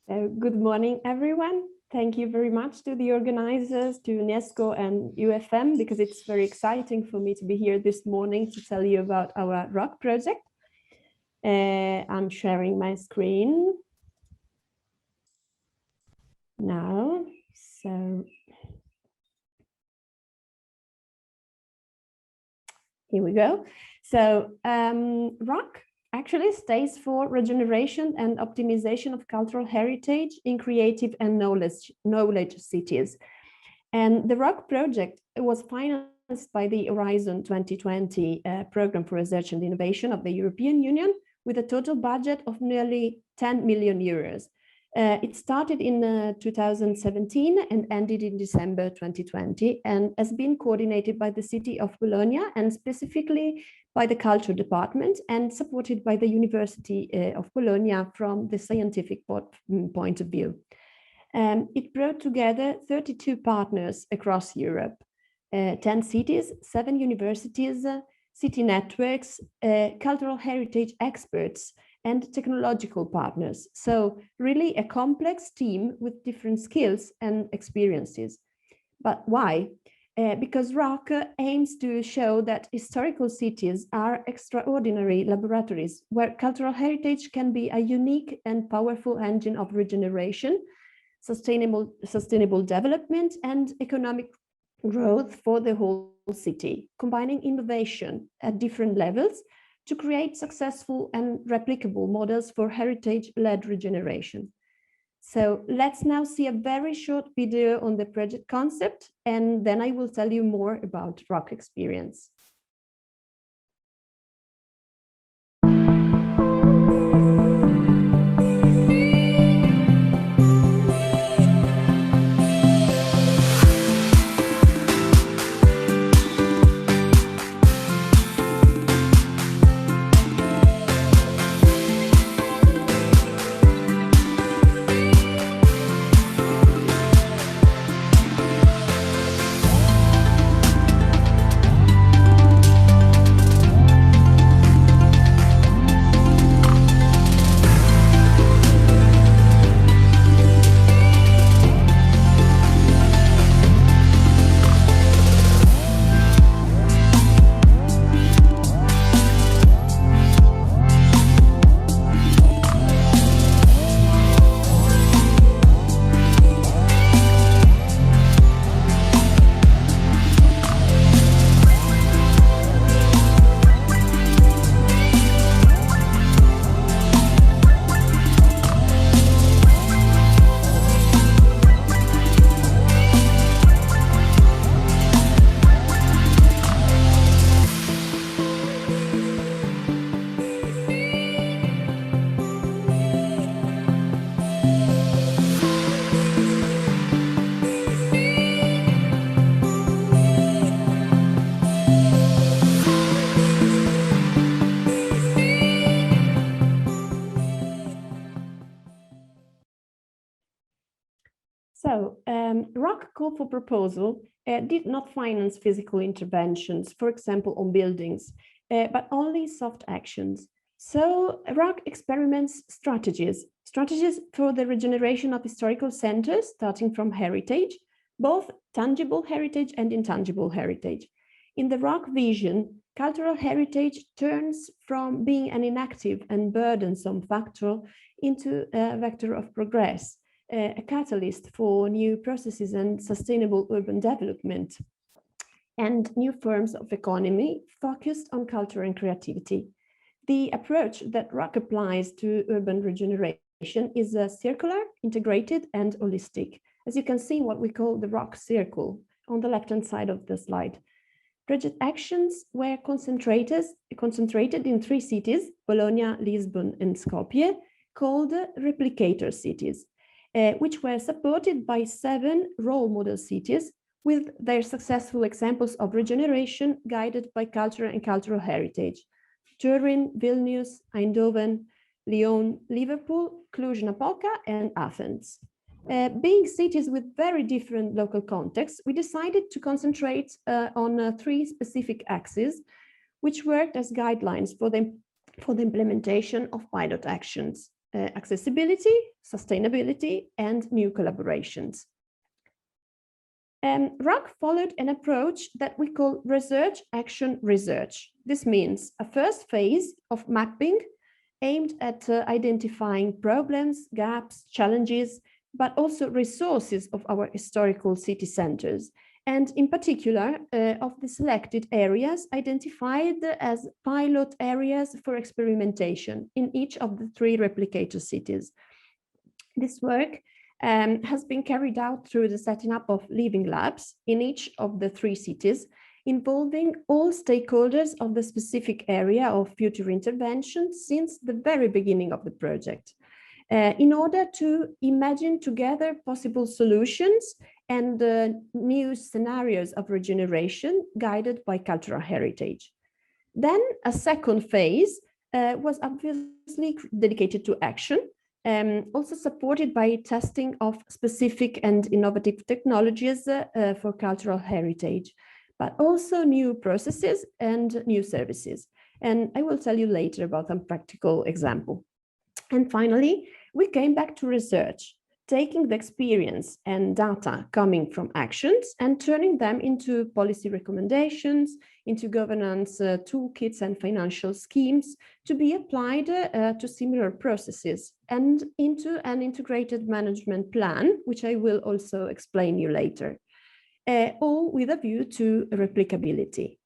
Good morning, everyone. Thank you very much to the organizers, to UNESCO and UFM, because it's very exciting for me to be here this morning to tell you about our ROC project. I'm sharing my screen now. So here we go. So ROC actually stands for Regeneration and Optimization of Cultural Heritage in Creative and Knowledge Cities. And the ROC project was financed by the Horizon 2020 Program for Research and Innovation of the European Union, with a total budget of nearly 10 million euros. It started in 2017 and ended in December 2020, and has been coordinated by the city of Bologna and specifically by the Culture Department, and supported by the University of Bologna from the scientific point of view. It brought together 32 partners across Europe, 10 cities, 7 universities, city networks, cultural heritage experts, and technological partners. So really a complex team with different skills and experiences. But why? Because ROC aims to show that historical cities are extraordinary laboratories where cultural heritage can be a unique and powerful engine of regeneration, sustainable development, and economic growth for the whole city, combining innovation at different levels to create successful and replicable models for heritage-led regeneration. So let's now see a very short video on the project concept, and then I will tell you more about ROC experience. So ROC call for proposal did not finance physical interventions, for example, on buildings, but only soft actions. So ROC experiments strategies for the regeneration of historical centers, starting from heritage, both tangible heritage and intangible heritage. In the ROC vision, cultural heritage turns from being an inactive and burdensome factor into a vector of progress, a catalyst for new processes and sustainable urban development, and new forms of economy focused on culture and creativity. The approach that ROC applies to urban regeneration is circular, integrated, and holistic, as you can see what we call the ROC circle on the left-hand side of the slide. Project actions were concentrated in 3 cities, Bologna, Lisbon, and Skopje, called replicator cities, which were supported by 7 role model cities with their successful examples of regeneration guided by culture and cultural heritage. Turin, Vilnius, Eindhoven, Lyon, Liverpool, Cluj-Napoca, and Athens. Being cities with very different local contexts, we decided to concentrate on 3 specific axes, which worked as guidelines for the implementation of pilot actions: accessibility, sustainability, and new collaborations. ROC followed an approach that we call research, action, research. This means a first phase of mapping aimed at identifying problems, gaps, challenges, but also resources of our historical city centers, and in particular of the selected areas identified as pilot areas for experimentation in each of the 3 replicator cities. This work has been carried out through the setting up of living labs in each of the 3 cities, involving all stakeholders of the specific area of future intervention since the very beginning of the project, in order to imagine together possible solutions and new scenarios of regeneration guided by cultural heritage. Then a second phase was obviously dedicated to action, also supported by testing of specific and innovative technologies for cultural heritage, but also new processes and new services. And I will tell you later about some practical example. And finally, we came back to research, taking the experience and data coming from actions and turning them into policy recommendations, into governance toolkits and financial schemes to be applied to similar processes, and into an integrated management plan, which I will also explain you later, all with a view to replicability.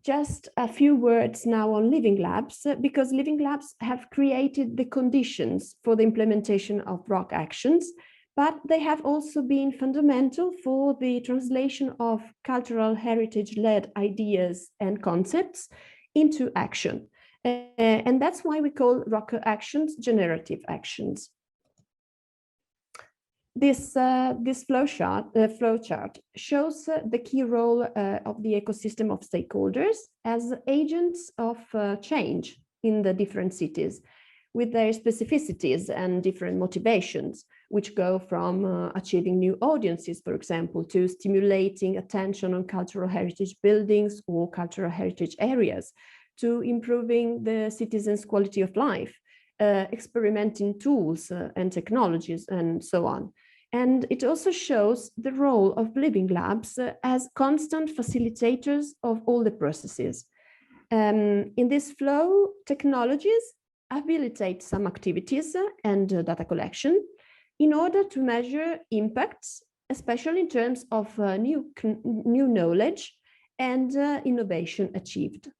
Just a few words now on living labs, because living labs have created the conditions for the implementation of ROC actions, but they have also been fundamental for the translation of cultural heritage-led ideas and concepts into action. And that's why we call ROC actions generative actions. This flowchart shows the key role of the ecosystem of stakeholders as agents of change in the different cities, with their specificities and different motivations, which go from achieving new audiences, for example, to stimulating attention on cultural heritage buildings or cultural heritage areas, to improving the citizens' quality of life, experimenting tools and technologies, and so on. And it also shows the role of living labs as constant facilitators of all the processes. In this flow, technologies habilitate some activities and data collection in order to measure impacts, especially in terms of new knowledge and innovation achieved.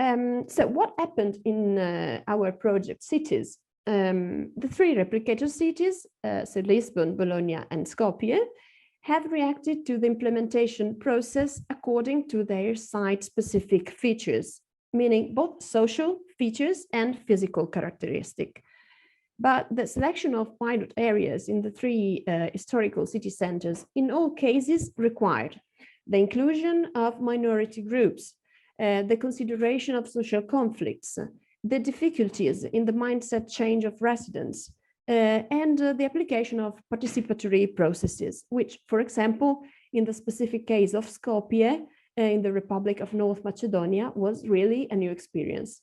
So what happened in our project cities? The 3 replicator cities, so Lisbon, Bologna, and Skopje, have reacted to the implementation process according to their site-specific features, meaning both social features and physical characteristics. But the selection of pilot areas in the 3 historical city centers in all cases required the inclusion of minority groups, the consideration of social conflicts, the difficulties in the mindset change of residents, and the application of participatory processes, which, for example, in the specific case of Skopje, in the Republic of North Macedonia, was really a new experience.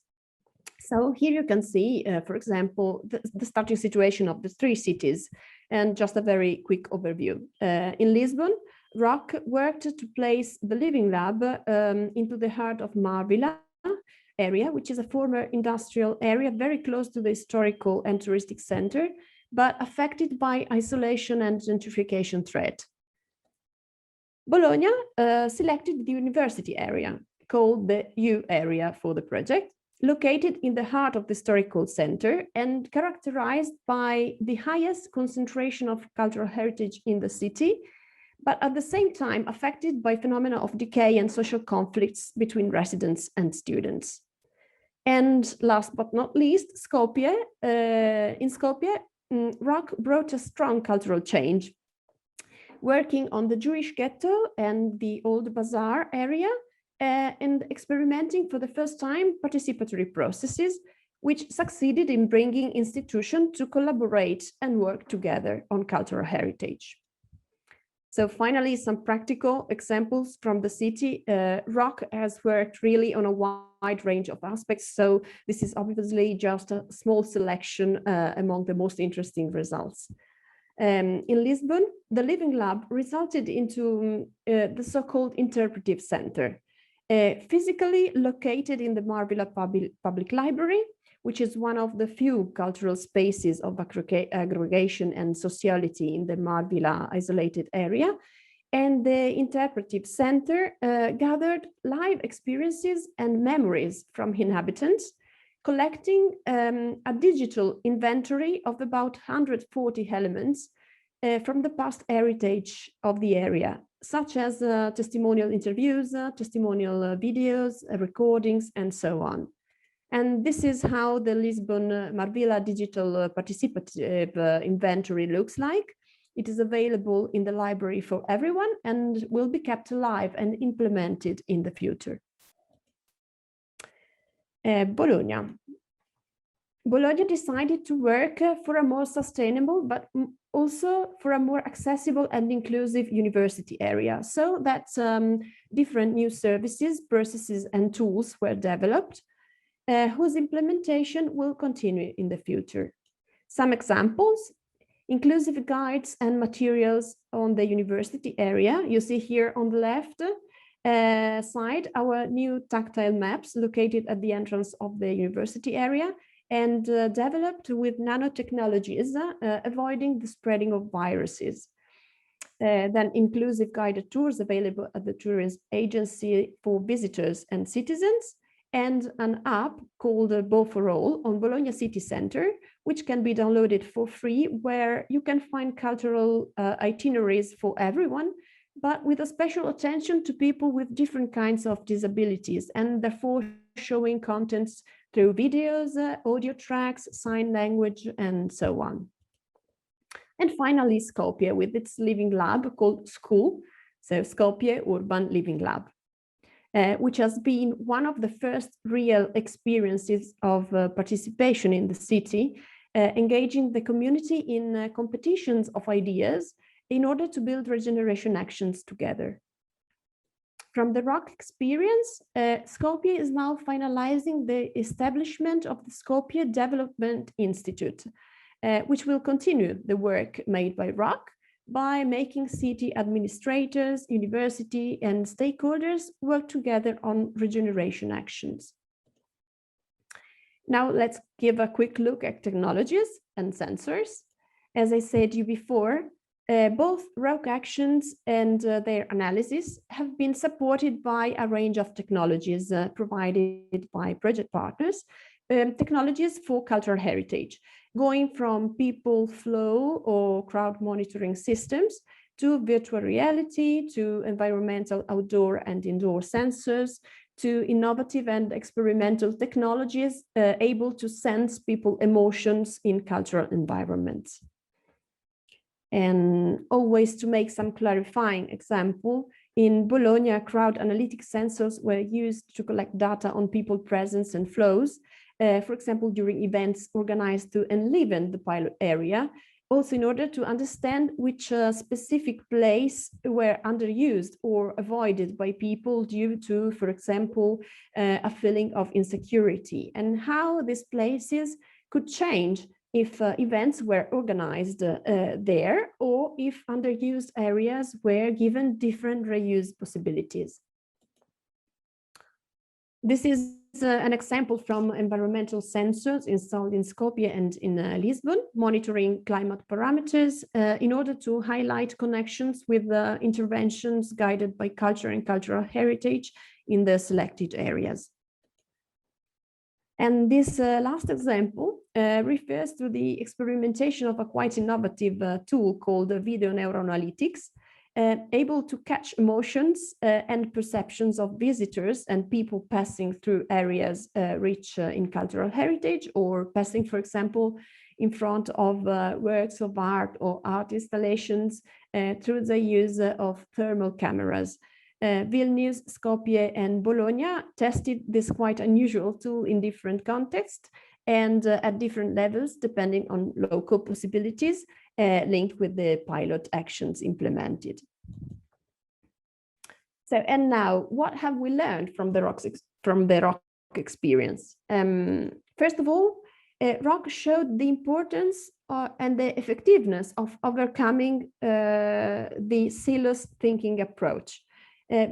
So here you can see, for example, the starting situation of the 3 cities And just a very quick overview. In Lisbon, ROC worked to place the Living Lab into the heart of Marvila area, which is a former industrial area very close to the historical and touristic center, but affected by isolation and gentrification threat. Bologna selected the university area, called the U area for the project, located in the heart of the historical center and characterized by the highest concentration of cultural heritage in the city, but at the same time affected by phenomena of decay and social conflicts between residents and students. And last but not least, Skopje. In Skopje, ROC brought a strong cultural change, working on the Jewish ghetto and the old bazaar area, and experimenting for the first time participatory processes, which succeeded in bringing institutions to collaborate and work together on cultural heritage. So finally, some practical examples from the city. ROC has worked really on a wide range of aspects. So this is obviously just a small selection among the most interesting results. In Lisbon, the Living Lab resulted into the so-called Interpretive Center, physically located in the Marvila Public Library, which is one of the few cultural spaces of aggregation and sociality in the Marvila isolated area. And the Interpretive Center gathered live experiences and memories from inhabitants, collecting a digital inventory of about 140 elements from the past heritage of the area, such as testimonial interviews, testimonial videos, recordings, and so on. And this is how the Lisbon Marvila digital participative inventory looks like. It is available in the library for everyone and will be kept alive and implemented in the future. Bologna. Bologna decided to work for a more sustainable, but also for a more accessible and inclusive university area, so that different new services, processes, and tools were developed, whose implementation will continue in the future. Some examples: inclusive guides and materials on the university area. You see here on the left side our new tactile maps located at the entrance of the university area and developed with nanotechnologies, avoiding the spreading of viruses. Then inclusive guided tours available at the tourism agency for visitors and citizens, and an app called Bo for All on Bologna City Center, which can be downloaded for free, where you can find cultural itineraries for everyone, but with a special attention to people with different kinds of disabilities, and therefore showing contents through videos, audio tracks, sign language, and so on. And finally, Skopje with its living lab called SKU, so Skopje Urban Living Lab, which has been one of the first real experiences of participation in the city, engaging the community in competitions of ideas in order to build regeneration actions together. From the ROC experience, Skopje is now finalizing the establishment of the Skopje Development Institute, which will continue the work made by ROC by making city administrators, university, and stakeholders work together on regeneration actions. Now let's give a quick look at technologies and sensors. As I said to you before, both ROC actions and their analysis have been supported by a range of technologies provided by project partners, technologies for cultural heritage, going from people flow or crowd monitoring systems to virtual reality, to environmental outdoor and indoor sensors, to innovative and experimental technologies able to sense people's emotions in cultural environments. And always to make some clarifying example, in Bologna, crowd analytic sensors were used to collect data on people presence and flows, for example, during events organized to enliven the pilot area, also in order to understand which specific place were underused or avoided by people due to, for example, a feeling of insecurity, and how these places could change if events were organized there, or if underused areas were given different reuse possibilities. This is an example from environmental sensors installed in Skopje and in Lisbon, monitoring climate parameters in order to highlight connections with interventions guided by culture and cultural heritage in the selected areas. And this last example refers to the experimentation of a quite innovative tool called video neuroanalytics, able to catch emotions and perceptions of visitors and people passing through areas rich in cultural heritage, or passing, for example, in front of works of art or art installations through the use of thermal cameras. Vilnius, Skopje, and Bologna tested this quite unusual tool in different contexts and at different levels, depending on local possibilities linked with the pilot actions implemented. So, and now, what have we learned from the ROC experience? First of all, ROC showed the importance and the effectiveness of overcoming the silos thinking approach.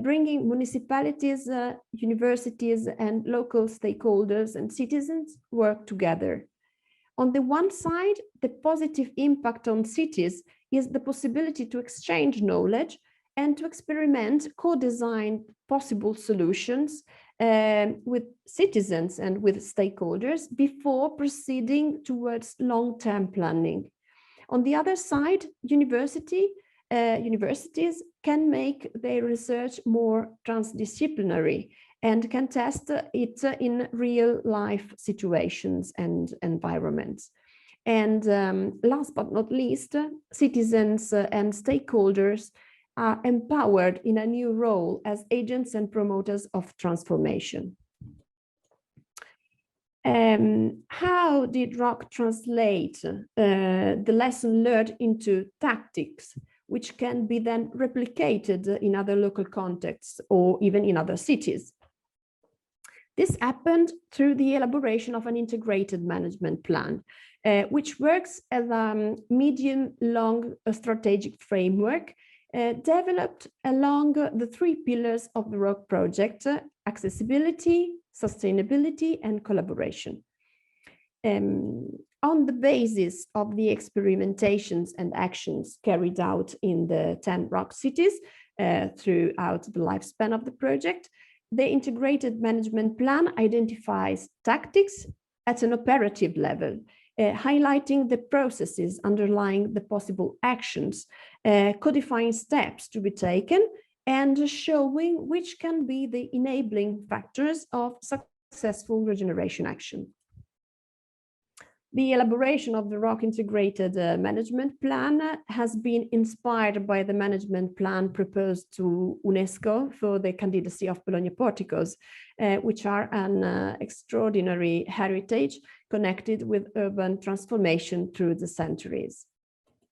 Bringing municipalities, universities, and local stakeholders and citizens work together. On the one side, the positive impact on cities is the possibility to exchange knowledge and to experiment co-design possible solutions with citizens and with stakeholders before proceeding towards long-term planning. On the other side, universities can make their research more transdisciplinary and can test it in real life situations and environments. And last but not least, citizens and stakeholders are empowered in a new role as agents and promoters of transformation. How did ROC translate the lesson learned into tactics, which can be then replicated in other local contexts or even in other cities? This happened through the elaboration of an integrated management plan, which works as a medium-long strategic framework developed along the three pillars of the ROC project: accessibility, sustainability, and collaboration. On the basis of the experimentations and actions carried out in the 10 ROC cities throughout the lifespan of the project, the integrated management plan identifies tactics at an operative level, highlighting the processes underlying the possible actions, codifying steps to be taken, and showing which can be the enabling factors of successful regeneration action. The elaboration of the ROC integrated management plan has been inspired by the management plan proposed to UNESCO for the candidacy of Bologna porticos, which are an extraordinary heritage connected with urban transformation through the centuries.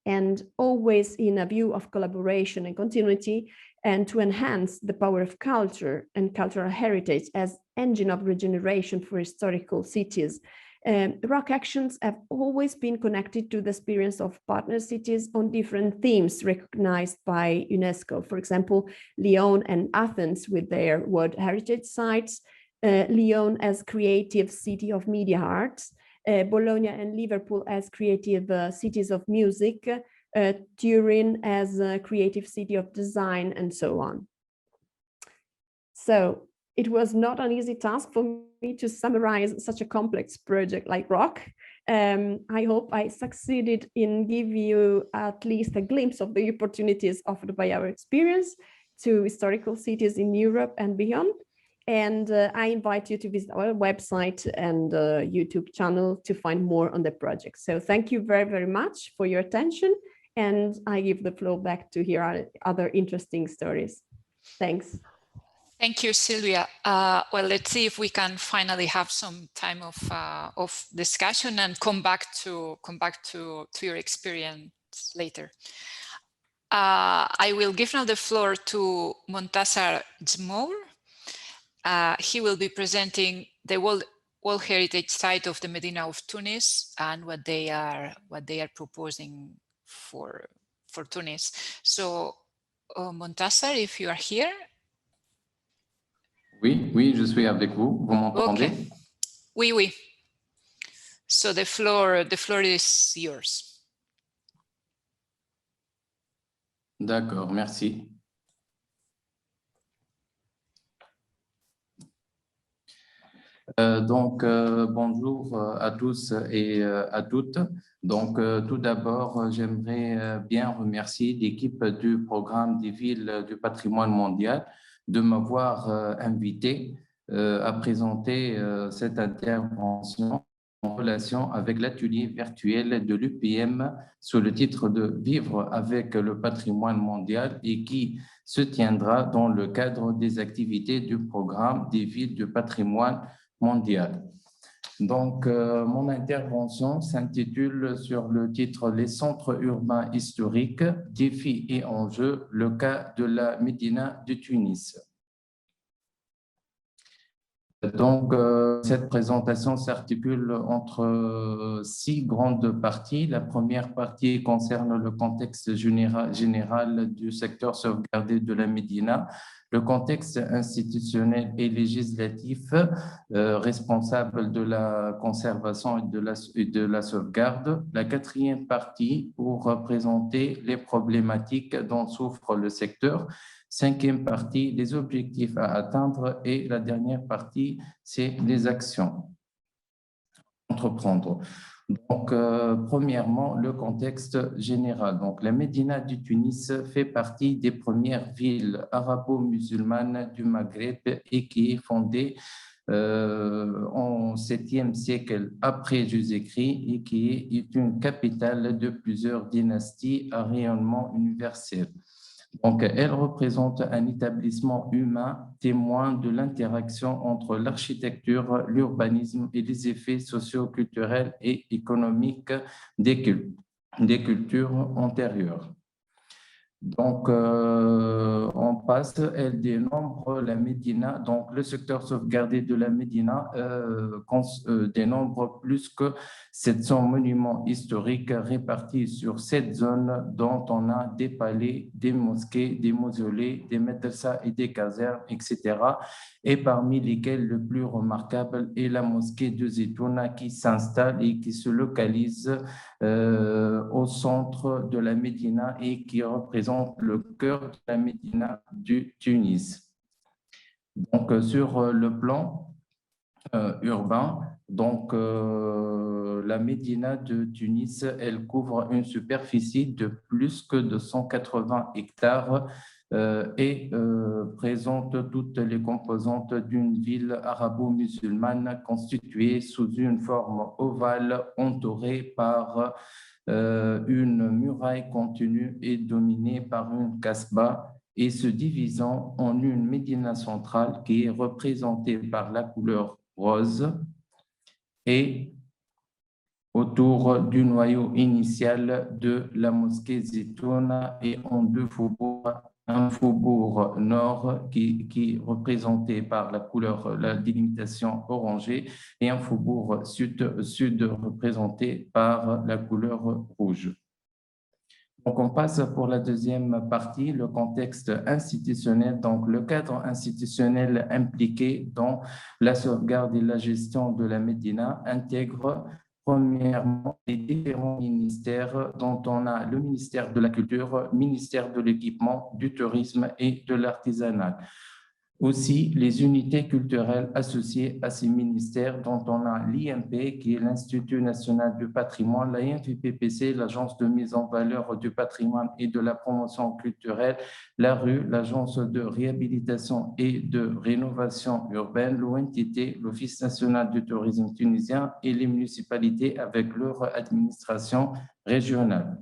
And always in a view of collaboration and continuity, and to enhance the power of culture and cultural heritage as engine of regeneration for historical cities, ROC actions have always been connected to the experience of partner cities on different themes recognized by UNESCO. For example, Lyon and Athens with their World Heritage Sites, Lyon as creative city of media arts, Bologna and Liverpool as creative cities of music, Turin as a creative city of design, and so on. So it was not an easy task for me to summarize such a complex project like ROC. I hope I succeeded in giving you at least a glimpse of the opportunities offered by our experience to historical cities in Europe and beyond. And I invite you to visit our website and YouTube channel to find more on the project. So thank you very, very much for your attention. And I give the floor back to hear other interesting stories. Thanks. Thank you, Sylvia. Well, let's see if we can finally have some time of discussion and come back to your experience later. I will give now the floor to Montasar Jmour. He will be presenting the World World Heritage Site of the Medina of Tunis and what they are proposing for Tunis. So, Montassar, if you are here. Oui, oui, je suis avec vous. Vous m'entendez? Okay. Oui, oui. So the floor is yours. D'accord, merci. Bonjour à tous et à toutes. Donc, tout d'abord, j'aimerais bien remercier l'équipe du programme des villes du patrimoine mondial de m'avoir invité à présenter cette intervention en relation avec l'atelier virtuel de l'UPM sous le titre de « Vivre avec le patrimoine mondial » et qui se tiendra dans le cadre des activités du programme des villes du patrimoine mondial. Donc, mon intervention s'intitule sur le titre « Les centres urbains historiques, défis et enjeux, le cas de la Médina de Tunis ». Donc, cette présentation s'articule entre 6 grandes parties. La première partie concerne le contexte général du secteur sauvegardé de la Médina, le contexte institutionnel et législatif responsable de la conservation et de la sauvegarde. La quatrième partie pour présenter les problématiques dont souffre le secteur. Cinquième partie, les objectifs à atteindre et la dernière partie, c'est les actions à entreprendre. Donc, premièrement, le contexte général. Donc, la Médina du Tunis fait partie des premières villes arabo-musulmanes du Maghreb et qui est fondée au 7e siècle après Jésus-Christ et qui est une capitale de plusieurs dynasties à rayonnement universel. Donc, elle représente un établissement humain témoin de l'interaction entre l'architecture, l'urbanisme et les effets socio-culturels et économiques des cultures antérieures. Donc, on passe, elle dénombre la Médina, donc le secteur sauvegardé de la Médina dénombre plus que 700 monuments historiques répartis sur 7 zones dont on a des palais, des mosquées, des mausolées, des madrasas et des casernes, etc. Et parmi lesquels le plus remarquable est la mosquée de Zitouna qui s'installe et qui se localise au centre de la Médina et qui représente le cœur de la Médina du Tunis. Donc, sur le plan urbain, donc la Médina de Tunis, elle couvre une superficie de plus que de 180 hectares et présente toutes les composantes d'une ville arabo-musulmane constituée sous une forme ovale entourée par une muraille contenue et dominée par une kasbah et se divisant en une Médina centrale qui est représentée par la couleur rose et autour du noyau initial de la mosquée Zitouna et en 2 faubourgs, un faubourg nord qui est représenté par la couleur, la délimitation orangée et un faubourg sud représenté par la couleur rouge. Donc, on passe pour la deuxième partie, le contexte institutionnel. Donc, le cadre institutionnel impliqué dans la sauvegarde et la gestion de la Médina intègre premièrement les différents ministères dont on a le ministère de la Culture, ministère de l'Équipement, du Tourisme et de l'Artisanat. Aussi, les unités culturelles associées à ces ministères dont on a l'IMP, qui est l'Institut national du patrimoine, la INVPPC, l'Agence de mise en valeur du patrimoine et de la promotion culturelle, la RU, l'Agence de réhabilitation et de rénovation urbaine, l'ONTT, l'Office national du tourisme tunisien et les municipalités avec leur administration régionale.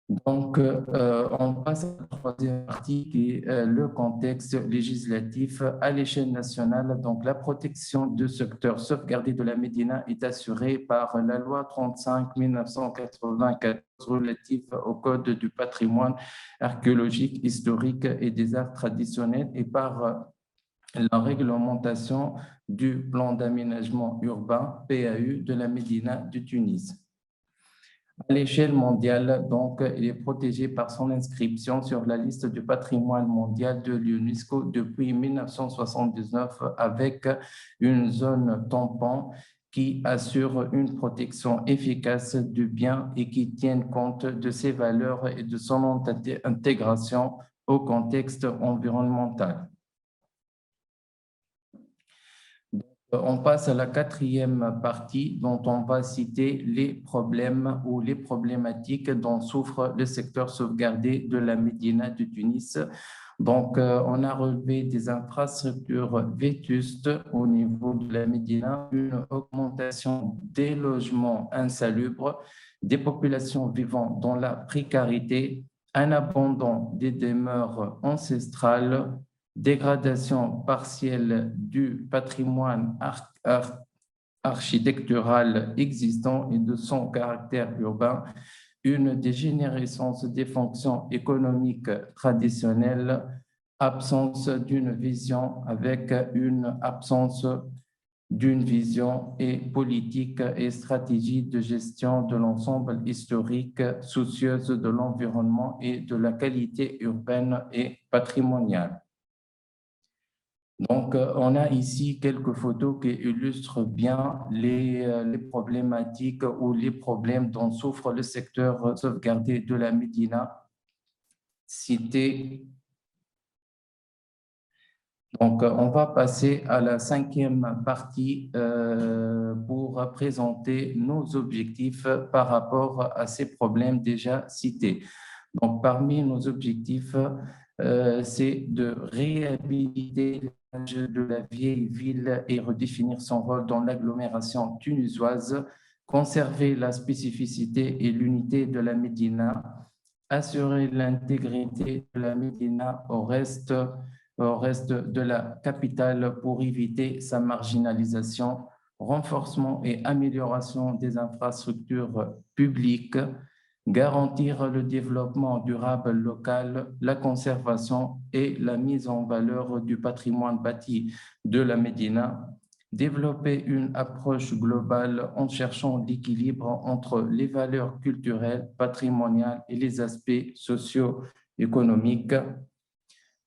Donc, on passe à la troisième partie qui est le contexte législatif à l'échelle nationale. Donc, la protection du secteur sauvegardé de la Médina est assurée par la loi 35-1994 relative au Code du patrimoine archéologique, historique et des arts traditionnels et par la réglementation du plan d'aménagement urbain PAU de la Médina de Tunis. À l'échelle mondiale, donc, il est protégé par son inscription sur la liste du patrimoine mondial de l'UNESCO depuis 1979 avec une zone tampon qui assure une protection efficace du bien et qui tienne compte de ses valeurs et de son intégration au contexte environnemental. On passe à la quatrième partie dont on va citer les problèmes ou les problématiques dont souffre le secteur sauvegardé de la Médina de Tunis. Donc, on a relevé des infrastructures vétustes au niveau de la Médina, une augmentation des logements insalubres, des populations vivant dans la précarité, un abandon des demeures ancestrales, dégradation partielle du patrimoine architectural existant et de son caractère urbain, une dégénérescence des fonctions économiques traditionnelles, absence d'une vision avec une absence d'une vision et politique et stratégie de gestion de l'ensemble historique soucieuse de l'environnement et de la qualité urbaine et patrimoniale. Donc, on a ici quelques photos qui illustrent bien les problématiques ou les problèmes dont souffre le secteur sauvegardé de la Médina cité. Donc, on va passer à la cinquième partie pour présenter nos objectifs par rapport à ces problèmes déjà cités. Donc, parmi nos objectifs, c'est de réhabiliter l'image de la vieille ville et redéfinir son rôle dans l'agglomération tunisoise, conserver la spécificité et l'unité de la Médina, assurer l'intégrité de la Médina au reste de la capitale pour éviter sa marginalisation, renforcement et amélioration des infrastructures publiques, garantir le développement durable local, la conservation et la mise en valeur du patrimoine bâti de la Médina, développer une approche globale en cherchant l'équilibre entre les valeurs culturelles, patrimoniales et les aspects socio-économiques.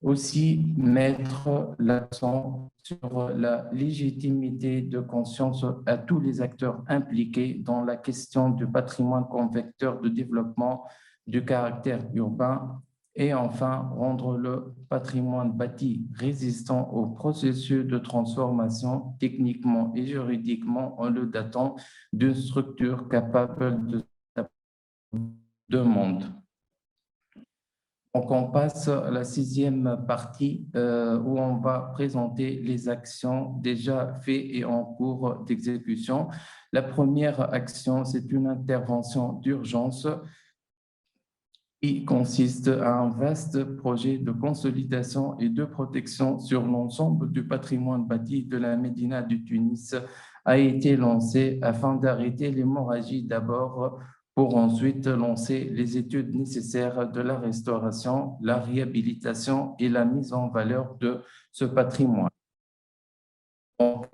Aussi mettre l'accent sur la légitimité de conscience à tous les acteurs impliqués dans la question du patrimoine comme vecteur de développement du caractère urbain et enfin rendre le patrimoine bâti résistant au processus de transformation techniquement et juridiquement en le datant d'une structure capable de demande. Donc, on passe à la sixième partie où on va présenter les actions déjà faites et en cours d'exécution. La première action, c'est une intervention d'urgence qui consiste à un vaste projet de consolidation et de protection sur l'ensemble du patrimoine bâti de la Médina du Tunis a été lancé afin d'arrêter l'hémorragie d'abord pour ensuite lancer les études nécessaires de la restauration, la réhabilitation et la mise en valeur de ce patrimoine. Donc,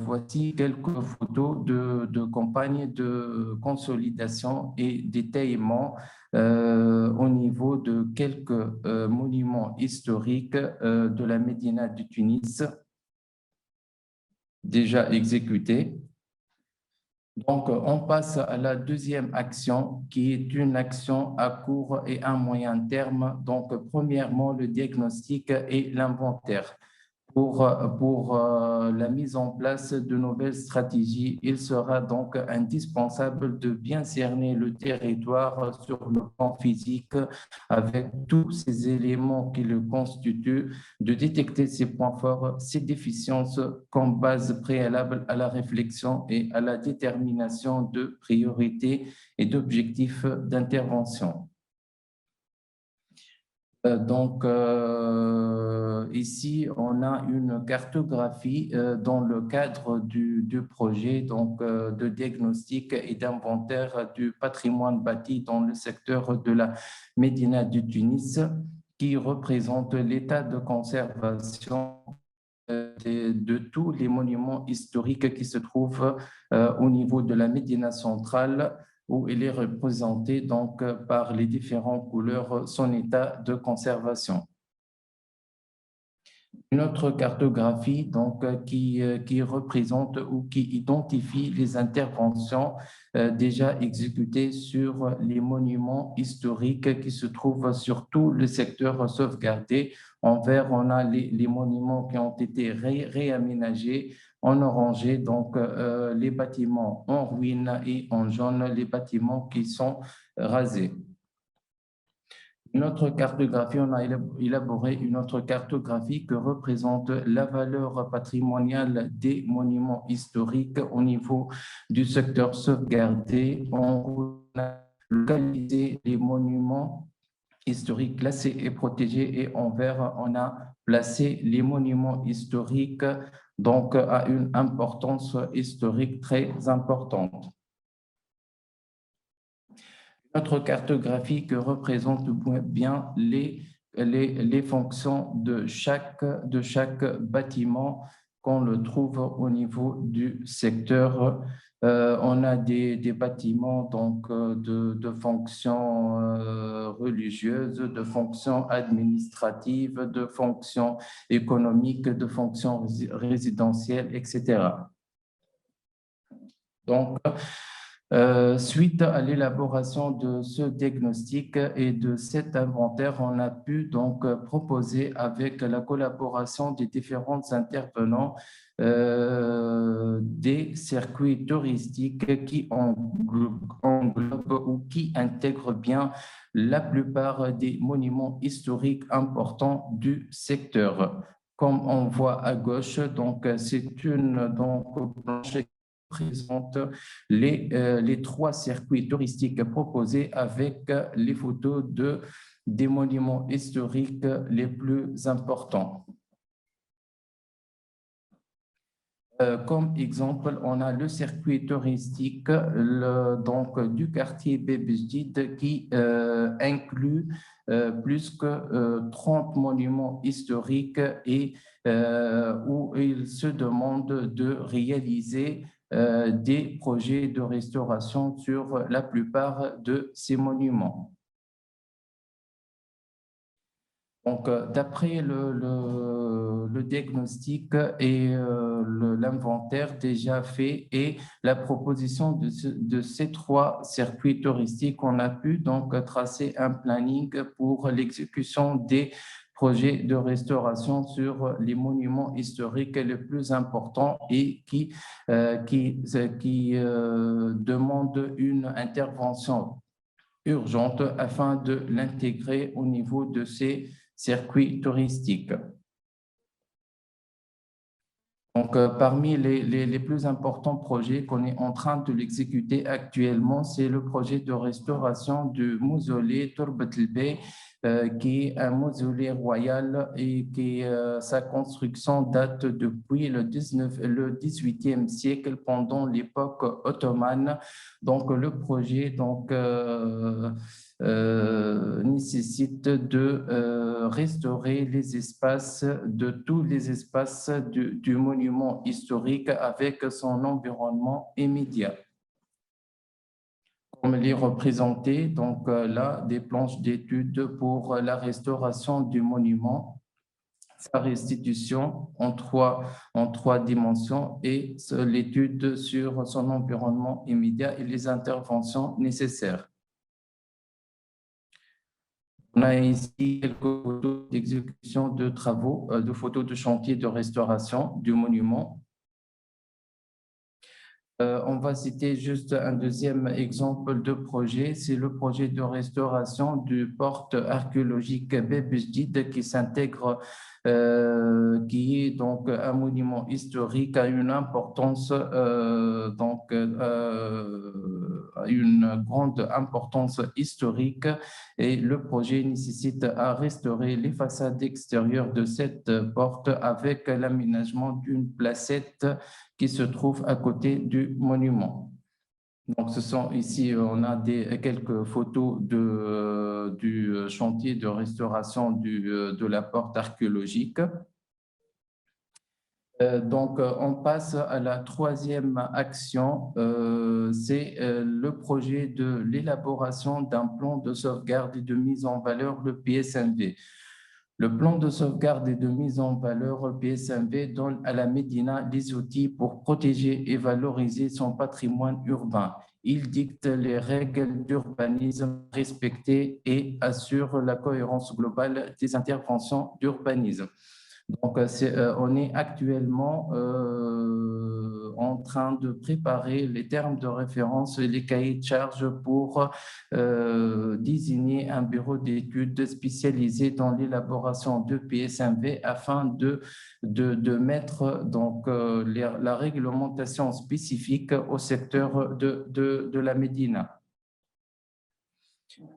voici quelques photos de campagnes de consolidation et d'étayement au niveau de quelques monuments historiques de la Médina du Tunis déjà exécutés. Donc, on passe à la deuxième action qui est une action à court et à moyen terme. Donc, premièrement, le diagnostic et l'inventaire. Pour la mise en place de nouvelles stratégies, il sera donc indispensable de bien cerner le territoire sur le plan physique avec tous ces éléments qui le constituent, de détecter ses points forts, ses déficiences comme base préalable à la réflexion et à la détermination de priorités et d'objectifs d'intervention. Donc, ici, on a une cartographie dans le cadre du projet donc, de diagnostic et d'inventaire du patrimoine bâti dans le secteur de la Médina du Tunis, qui représente l'état de conservation de tous les monuments historiques qui se trouvent au niveau de la Médina centrale, où il est représenté donc par les différentes couleurs son état de conservation. Une autre cartographie donc, qui représente ou qui identifie les interventions déjà exécutées sur les monuments historiques qui se trouvent sur tout le secteur sauvegardé. En vert, on a les monuments qui ont été réaménagés. En orangé, donc les bâtiments en ruine, et en jaune, les bâtiments qui sont rasés. Une autre cartographie, on a élaboré une autre cartographie qui représente la valeur patrimoniale des monuments historiques au niveau du secteur sauvegardé. On a localisé les monuments historiques classés et protégés, et en vert, on a placé les monuments historiques donc à une importance historique très importante. Notre cartographie qui représente bien les fonctions de chaque bâtiment qu'on le trouve au niveau du secteur. On a des bâtiments donc, de fonctions religieuses, de fonctions administratives, de fonctions économiques, de fonctions résidentielles, etc. Donc, suite à l'élaboration de ce diagnostic et de cet inventaire, on a pu donc proposer, avec la collaboration des différents intervenants, des circuits touristiques qui englobent ou qui intègrent bien la plupart des monuments historiques importants du secteur. Comme on voit à gauche, donc c'est une planche présente les trois circuits touristiques proposés avec les photos des monuments historiques les plus importants. Comme exemple, on a le circuit touristique donc, du quartier Bebesjid qui inclut plus que 30 monuments historiques et où il se demande de réaliser des projets de restauration sur la plupart de ces monuments. Donc, d'après le diagnostic et l'inventaire déjà fait et la proposition de ces trois circuits touristiques, on a pu donc tracer un planning pour l'exécution des projets de restauration sur les monuments historiques les plus importants et qui demandent une intervention urgente afin de l'intégrer au niveau de ces circuits touristiques. Donc, parmi les plus importants projets qu'on est en train de l'exécuter actuellement, c'est le projet de restauration du mausolée Turbat el-Bey, qui est un mausolée royal et qui sa construction date depuis le 18e siècle, pendant l'époque ottomane. Donc, le projet donc, nécessite de restaurer les espaces, tous les espaces du monument historique avec son environnement immédiat. Comme il est représenté, donc là, des planches d'études pour la restauration du monument, sa restitution en trois dimensions et l'étude sur son environnement immédiat et les interventions nécessaires. On a ici quelques photos d'exécution de travaux, de photos de chantier de restauration du monument. On va citer juste un deuxième exemple de projet, c'est le projet de restauration du porte archéologique Bebesjid qui s'intègre, qui est donc un monument historique à une importance, une grande importance historique, et le projet nécessite à restaurer les façades extérieures de cette porte avec l'aménagement d'une placette qui se trouve à côté du monument. Donc, ce sont ici, on a quelques photos du chantier de restauration de la porte archéologique. Donc, on passe à la troisième action, c'est le projet de l'élaboration d'un plan de sauvegarde et de mise en valeur, le PSMV. Le plan de sauvegarde et de mise en valeur, le PSMV, donne à la Medina les outils pour protéger et valoriser son patrimoine urbain. Il dicte les règles d'urbanisme respectées et assure la cohérence globale des interventions d'urbanisme. Donc, on est actuellement en train de préparer les termes de référence et les cahiers de charges pour désigner un bureau d'études spécialisé dans l'élaboration de PSMV afin de mettre donc, la réglementation spécifique au secteur de la Médina.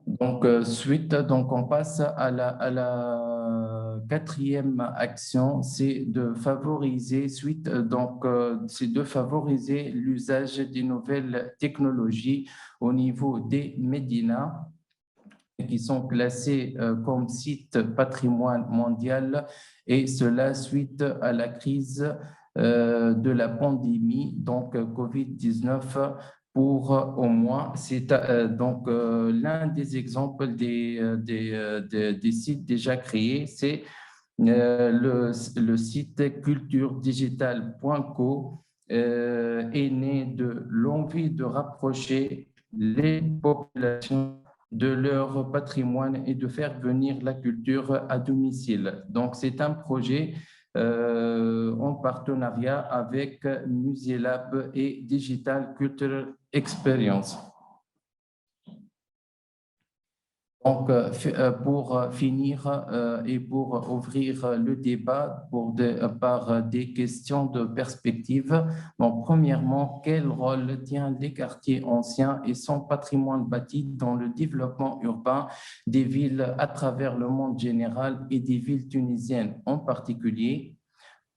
Donc, donc on passe à la quatrième action, c'est de favoriser, c'est de favoriser l'usage des nouvelles technologies au niveau des médinas qui sont classés comme site patrimoine mondial, et cela suite à la crise de la pandémie, donc Covid-19. Pour au moins, c'est donc l'un des exemples des sites déjà créés, c'est le site culturedigitale.co est né de l'envie de rapprocher les populations de leur patrimoine et de faire venir la culture à domicile. Donc, c'est un projet en partenariat avec Museolab et Digital Cultural Experience. Donc, pour finir et pour ouvrir le débat par des questions de perspective, donc, premièrement, quel rôle tient les quartiers anciens et son patrimoine bâti dans le développement urbain des villes à travers le monde général et des villes tunisiennes en particulier?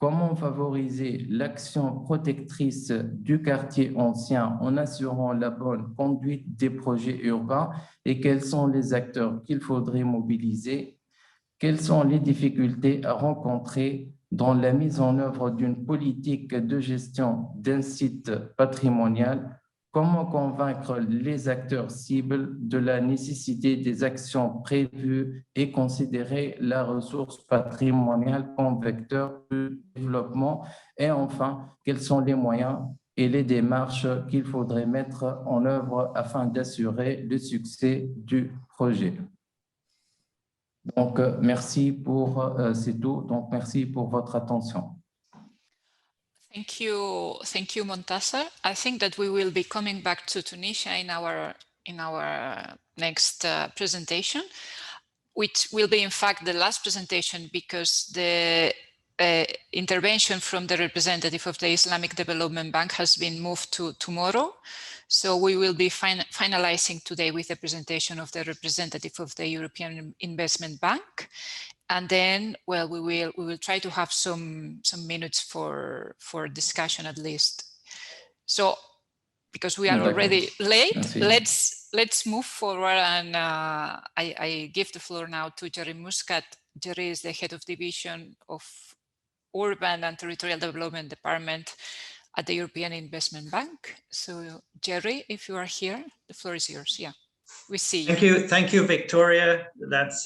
Comment favoriser l'action protectrice du quartier ancien en assurant la bonne conduite des projets urbains, et quels sont les acteurs qu'il faudrait mobiliser? Quelles sont les difficultés à rencontrer dans la mise en œuvre d'une politique de gestion d'un site patrimonial? Comment convaincre les acteurs cibles de la nécessité des actions prévues et considérer la ressource patrimoniale comme vecteur de développement? Et enfin, quels sont les moyens et les démarches qu'il faudrait mettre en œuvre afin d'assurer le succès du projet? Donc, merci pour, c'est tout. Donc, merci pour votre attention. Thank you, Montassar. I think that we will be coming back to Tunisia in our next presentation, which will be in fact the last presentation, because the intervention from the representative of the Islamic Development Bank has been moved to tomorrow. So we will be finalizing today with the presentation of the representative of the European Investment Bank. And then, well, we will try to have some minutes for discussion at least. So, because we are already late, let's move forward. And I give the floor now to Jerry Muscat. Jerry is the head of division of Urban and Territorial Development Department at the European Investment Bank. So, Jerry, if you are here, the floor is yours. Yeah. We see you. Thank you, Victoria. That's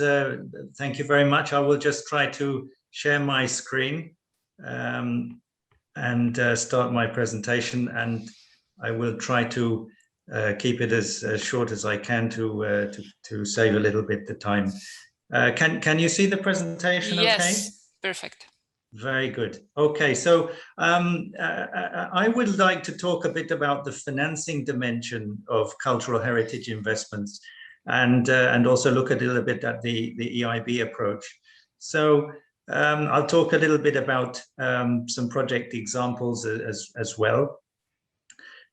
thank you very much. I will just try to share my screen and start my presentation, and I will try to keep it as short as I can to save a little bit the time. Can you see the presentation? Yes, okay? Perfect. Very good. Okay, so I would like to talk a bit about the financing dimension of cultural heritage investments, and also look a little bit at the EIB approach. So I'll talk a little bit about some project examples as well.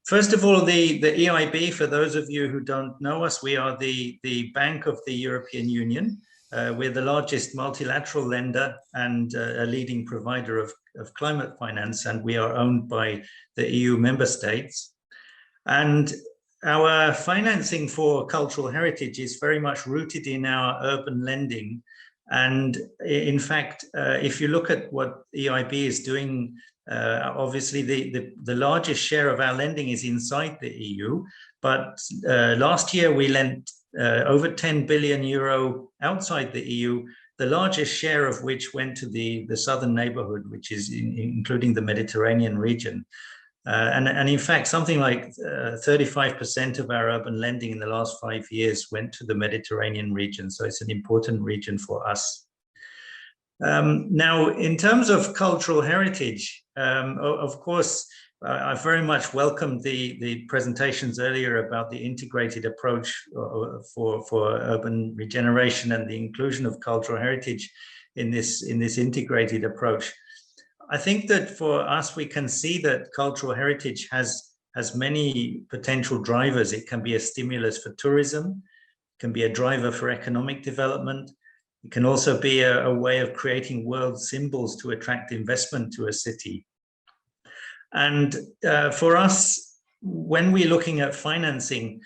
First of all, the EIB, for those of you who don't know us, we are the Bank of the European Union. We're the largest multilateral lender and a leading provider of climate finance, and we are owned by the EU member states. And our financing for cultural heritage is very much rooted in our urban lending. And in fact, if you look at what EIB is doing, obviously the largest share of our lending is inside the EU, but last year we lent over 10 billion euro outside the EU, the largest share of which went to the southern neighborhood, which is including the Mediterranean region. And in fact, something like 35% of our urban lending in the last 5 years went to the Mediterranean region. So it's an important region for us. Now, in terms of cultural heritage, of course, I very much welcomed the presentations earlier about the integrated approach for urban regeneration and the inclusion of cultural heritage in this integrated approach. I think that for us, we can see that cultural heritage has many potential drivers. It can be a stimulus for tourism, it can be a driver for economic development. It can also be a way of creating world symbols to attract investment to a city. And for us, when we're looking at financing,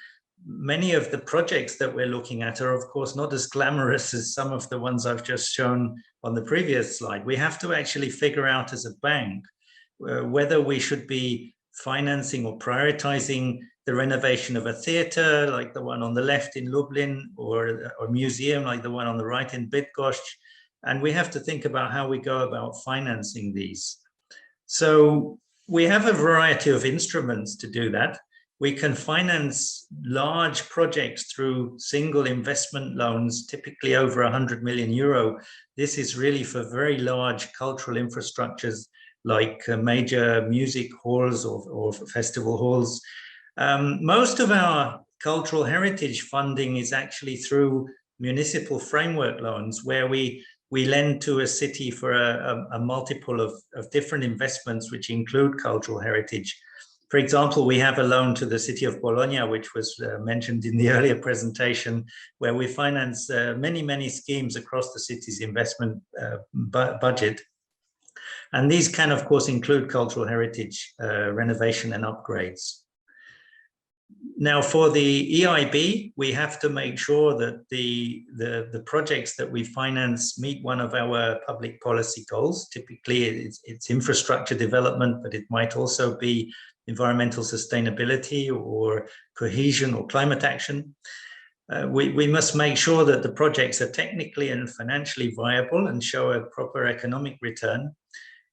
many of the projects that we're looking at are, of course, not as glamorous as some of the ones I've just shown on the previous slide. We have to actually figure out as a bank whether we should be financing or prioritizing the renovation of a theater like the one on the left in Lublin, or a museum like the one on the right in Bydgoszcz. And we have to think about how we go about financing these. So we have a variety of instruments to do that. We can finance large projects through single investment loans, typically over 100 million euro. This is really for very large cultural infrastructures like major music halls or festival halls. Most of our cultural heritage funding is actually through municipal framework loans, where we lend to a city for a multiple of different investments which include cultural heritage. For example, we have a loan to the city of Bologna, which was mentioned in the earlier presentation, where we finance many schemes across the city's investment budget. And these can, of course, include cultural heritage renovation and upgrades. Now, for the EIB, we have to make sure that the projects that we finance meet one of our public policy goals. Typically, it's infrastructure development, but it might also be environmental sustainability or cohesion or climate action. We must make sure that the projects are technically and financially viable and show a proper economic return,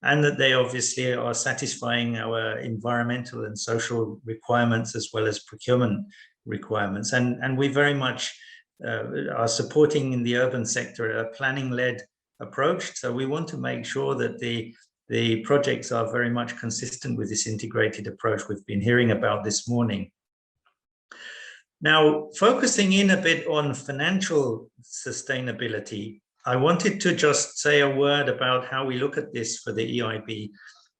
and that they obviously are satisfying our environmental and social requirements as well as procurement requirements. And we very much are supporting in the urban sector a planning-led approach. So we want to make sure that the projects are very much consistent with this integrated approach we've been hearing about this morning. Now, focusing in a bit on financial sustainability, I wanted to just say a word about how we look at this for the EIB.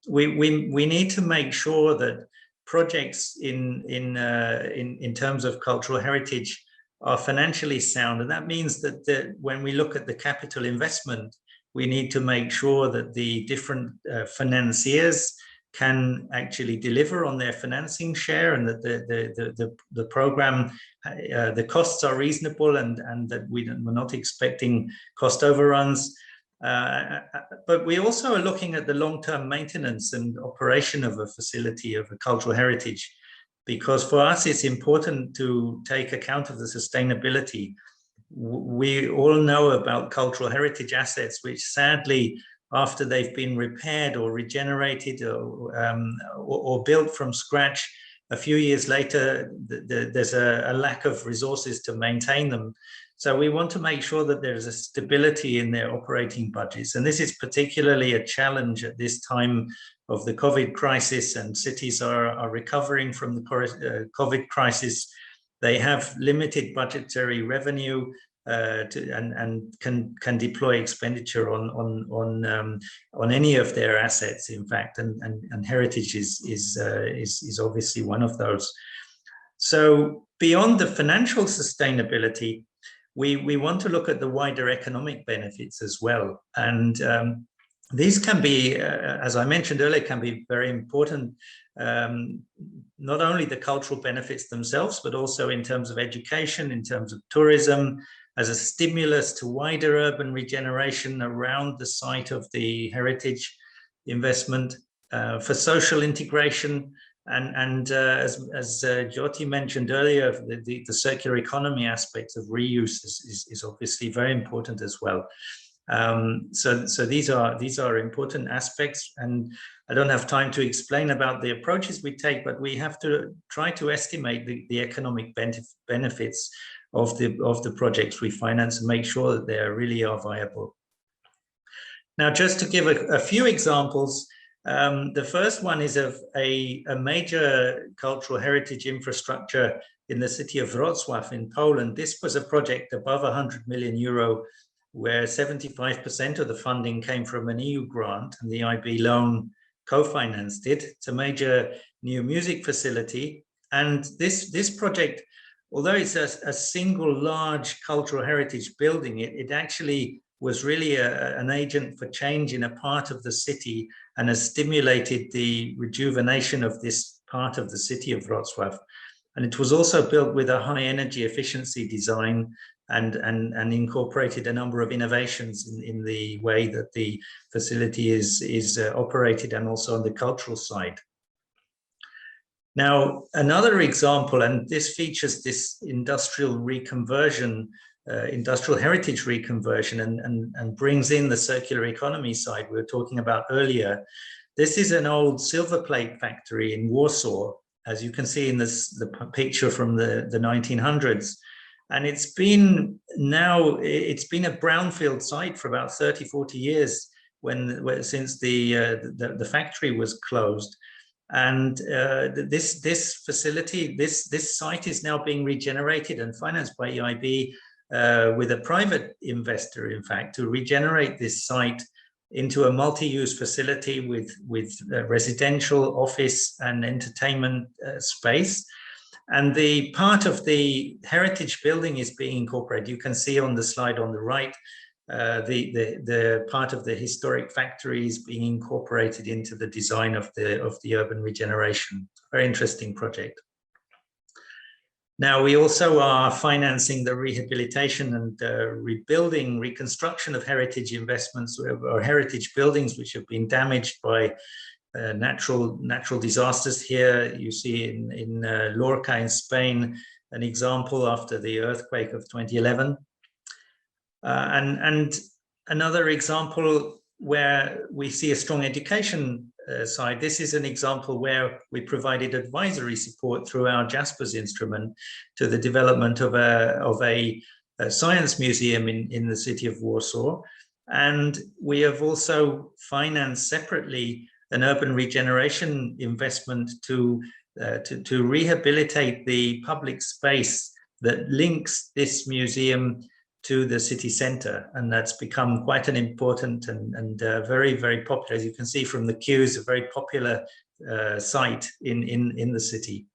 We need to make sure that projects in terms of cultural heritage are financially sound, and that means that when we look at the capital investment, we need to make sure that the different financiers can actually deliver on their financing share, and that the program, the costs are reasonable, and that we're not expecting cost overruns. But we also are looking at the long-term maintenance and operation of a facility of a cultural heritage, because for us it's important to take account of the sustainability. We all know about cultural heritage assets, which sadly, after they've been repaired or regenerated or built from scratch, a few years later, there's a lack of resources to maintain them. So we want to make sure that there is a stability in their operating budgets. And this is particularly a challenge at this time of the COVID crisis, and cities are recovering from the COVID crisis. They have limited budgetary revenue and can deploy expenditure on any of their assets, in fact, and heritage is obviously one of those. So beyond the financial sustainability, we want to look at the wider economic benefits as well. And These can be, as I mentioned earlier, can be very important, not only the cultural benefits themselves, but also in terms of education, in terms of tourism, as a stimulus to wider urban regeneration around the site of the heritage investment, for social integration, and as Jyoti mentioned earlier, the circular economy aspects of reuse is obviously very important as well. So these are important aspects, and I don't have time to explain about the approaches we take, but we have to try to estimate the economic benefits of the projects we finance and make sure that they really are viable. Now, just to give a few examples, the first one is of a major cultural heritage infrastructure in the city of Wrocław in Poland. This was a project above 100 million euro, where 75% of the funding came from an EU grant and the IB loan co-financed it. It's a major new music facility. And this project, although it's a single large cultural heritage building, it actually was really an agent for change in a part of the city and has stimulated the rejuvenation of this part of the city of Wrocław. And it was also built with a high energy efficiency design and incorporated a number of innovations in the way that the facility is operated, and also on the cultural side. Now, another example, and this features this industrial reconversion, industrial heritage reconversion, and brings in the circular economy side we were talking about earlier. This is an old silver plate factory in Warsaw, as you can see in the picture from the 1900s. And it's been a brownfield site for about 30, 40 years since the factory was closed. And this facility, this site is now being regenerated and financed by EIB with a private investor, in fact, to regenerate this site into a multi-use facility with residential, office, and entertainment space. And the part of the heritage building is being incorporated. You can see on the slide on the right, the part of the historic factory is being incorporated into the design of the urban regeneration. Very interesting project. Now, we also are financing the rehabilitation and reconstruction of heritage investments or heritage buildings which have been damaged by natural disasters. Here you see in Lorca in Spain an example after the earthquake of 2011, and another example where we see a strong education side. This is an example where we provided advisory support through our JASPERS instrument to the development of a science museum in the city of Warsaw, and we have also financed separately an urban regeneration investment to rehabilitate the public space that links this museum to the city center. And that's become quite an important and very, very popular, as you can see from the queues, a very popular site in the city.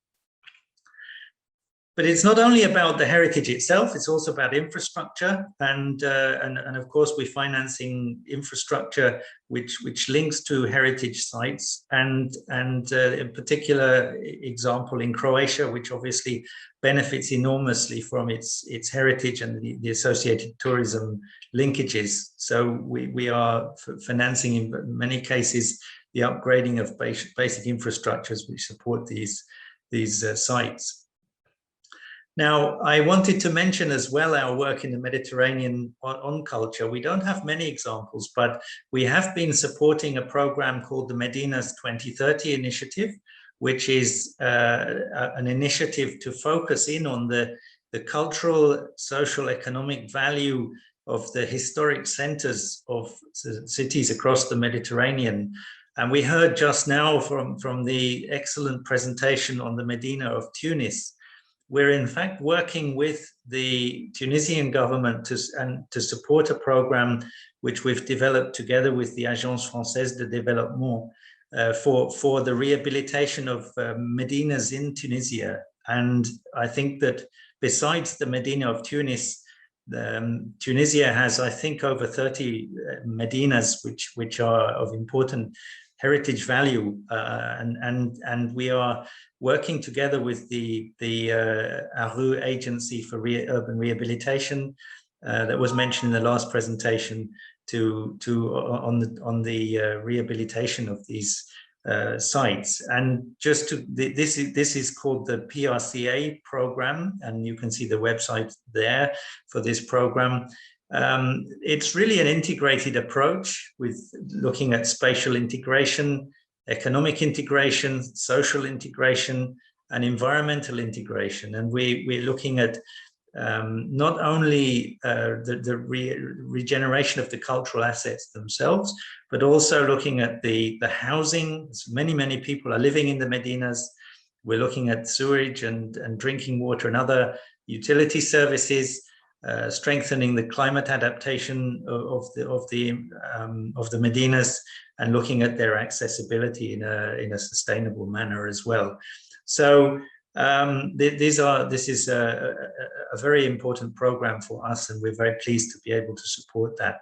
But it's not only about the heritage itself, it's also about infrastructure. And of course, we're financing infrastructure which links to heritage sites. And in particular example in Croatia, which obviously benefits enormously from its heritage and the associated tourism linkages. So we are financing in many cases the upgrading of basic infrastructures which support these sites. Now, I wanted to mention as well our work in the Mediterranean on culture. We don't have many examples, but we have been supporting a program called the Medina's 2030 initiative, which is an initiative to focus in on the cultural, social, economic value of the historic centers of cities across the Mediterranean. And we heard just now from the excellent presentation on the Medina of Tunis. We're in fact working with the Tunisian government to support a program which we've developed together with the Agence Française de Développement for the rehabilitation of Medinas in Tunisia. And I think that besides the Medina of Tunis, Tunisia has, I think, over 30 medinas which are of important heritage value, and we are working together with the ARU Agency for Urban Rehabilitation that was mentioned in the last presentation on the rehabilitation of these sites. And just to this is called the Prca program, and you can see the website there for this program. It's really an integrated approach with looking at spatial integration, economic integration, social integration, and environmental integration. And we're looking at not only the regeneration of the cultural assets themselves, but also looking at the housing. Many people are living in the Medinas. We're looking at sewage and drinking water and other utility services, strengthening the climate adaptation of the Medinas, and looking at their accessibility in a sustainable manner as well. So this is a very important program for us, and we're very pleased to be able to support that.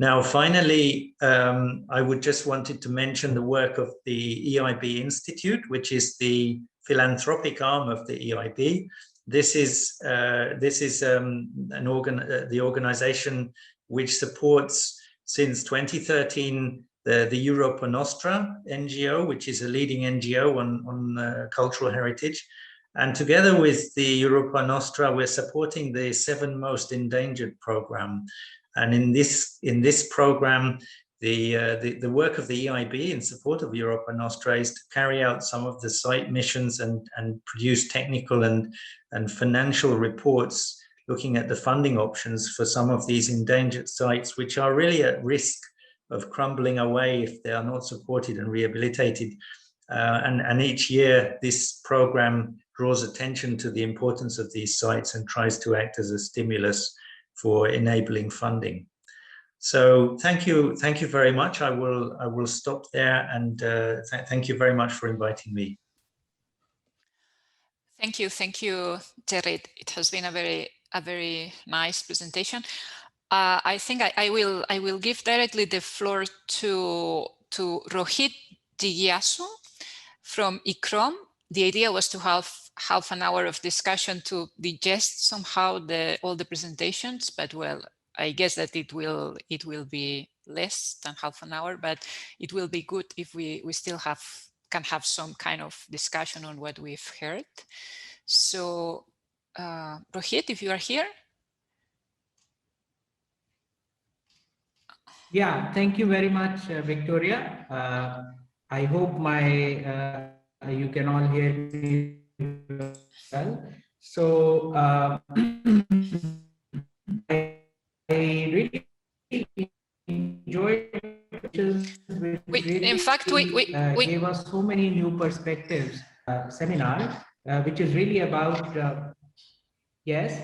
Now, finally, I would just wanted to mention the work of the EIB Institute, which is the philanthropic arm of the EIB. This is the organization which supports since 2013 the Europa Nostra NGO, which is a leading NGO on cultural heritage. And together with the Europa Nostra, we're supporting the 7 Most Endangered program. And in this program, the work of the EIB in support of Europa Nostra is to carry out some of the site missions and produce technical and financial reports looking at the funding options for some of these endangered sites, which are really at risk of crumbling away if they are not supported and rehabilitated. And each year, this program draws attention to the importance of these sites and tries to act as a stimulus for enabling funding. So thank you very much. I will stop there, and thank you very much for inviting me. Thank you, Jared. It has been a very nice presentation. I think I will give directly the floor to Rohit Jigiasu from ICROM. The idea was to have half an hour of discussion to digest somehow all the presentations, but well, I guess that it will be less than half an hour, but it will be good if we still can have some kind of discussion on what we've heard. So Rohit, if you are here. Yeah, thank you very much, Victoria. I hope you can all hear me well. So I really enjoyed in fact, we gave us so many new perspectives seminar, which is really about yes.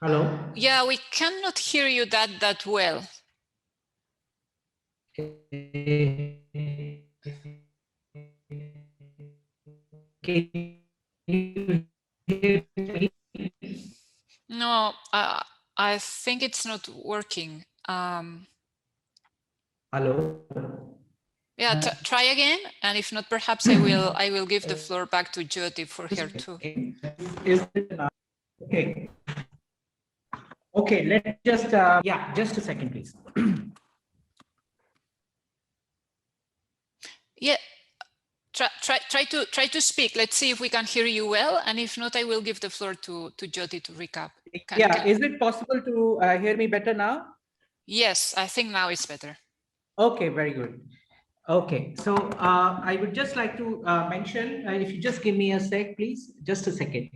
Hello. Yeah, we cannot hear you that well. No, I think it's not working. Hello. Yeah, try again, and if not, perhaps I will give the floor back to Jyoti for her too. Okay. Okay, let's just yeah, just a second, please. Yeah, try to speak. Let's see if we can hear you well, and if not, I will give the floor to Jyoti to recap. Is it possible to hear me better now? Yes, I think now it's better. Okay, very good. Okay, so I would just like to mention, if you just give me a sec, please, just a second.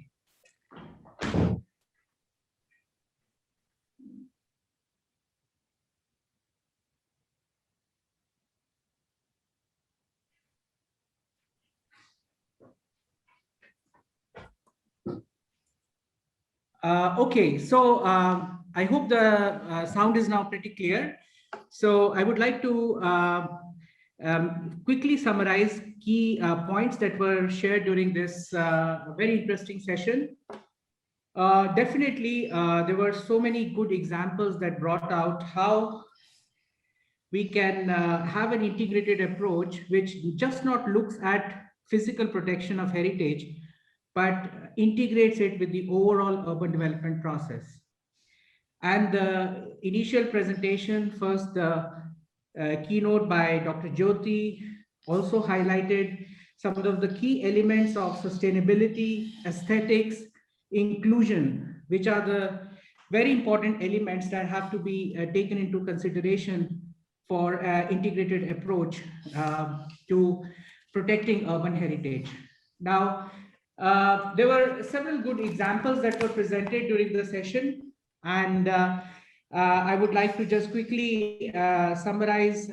Okay, so I hope the sound is now pretty clear. So I would like to quickly summarize key points that were shared during this very interesting session. Definitely, there were so many good examples that brought out how we can have an integrated approach which just not looks at physical protection of heritage, but integrates it with the overall urban development process. And the initial presentation, first the keynote by Dr. Jyoti, also highlighted some of the key elements of sustainability, aesthetics, inclusion, which are the very important elements that have to be taken into consideration for integrated approach to protecting urban heritage. Now, there were several good examples that were presented during the session, and I would like to just quickly summarize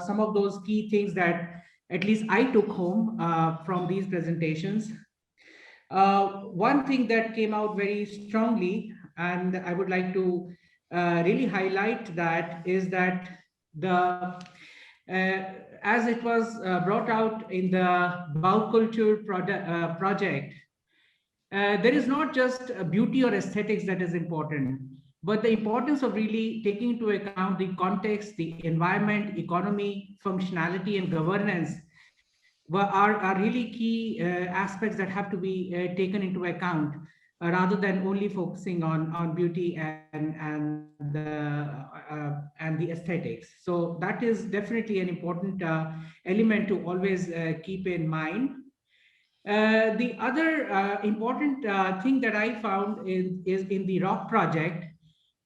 some of those key things that at least I took home from these presentations. One thing that came out very strongly, and I would like to really highlight that, is that the as it was brought out in the Baukultur project, there is not just beauty or aesthetics that is important, but the importance of really taking into account the context, the environment, economy, functionality, and governance are really key aspects that have to be taken into account, rather than only focusing on beauty and the aesthetics. So that is definitely an important element to always keep in mind. The other important thing that I found is in the ROC project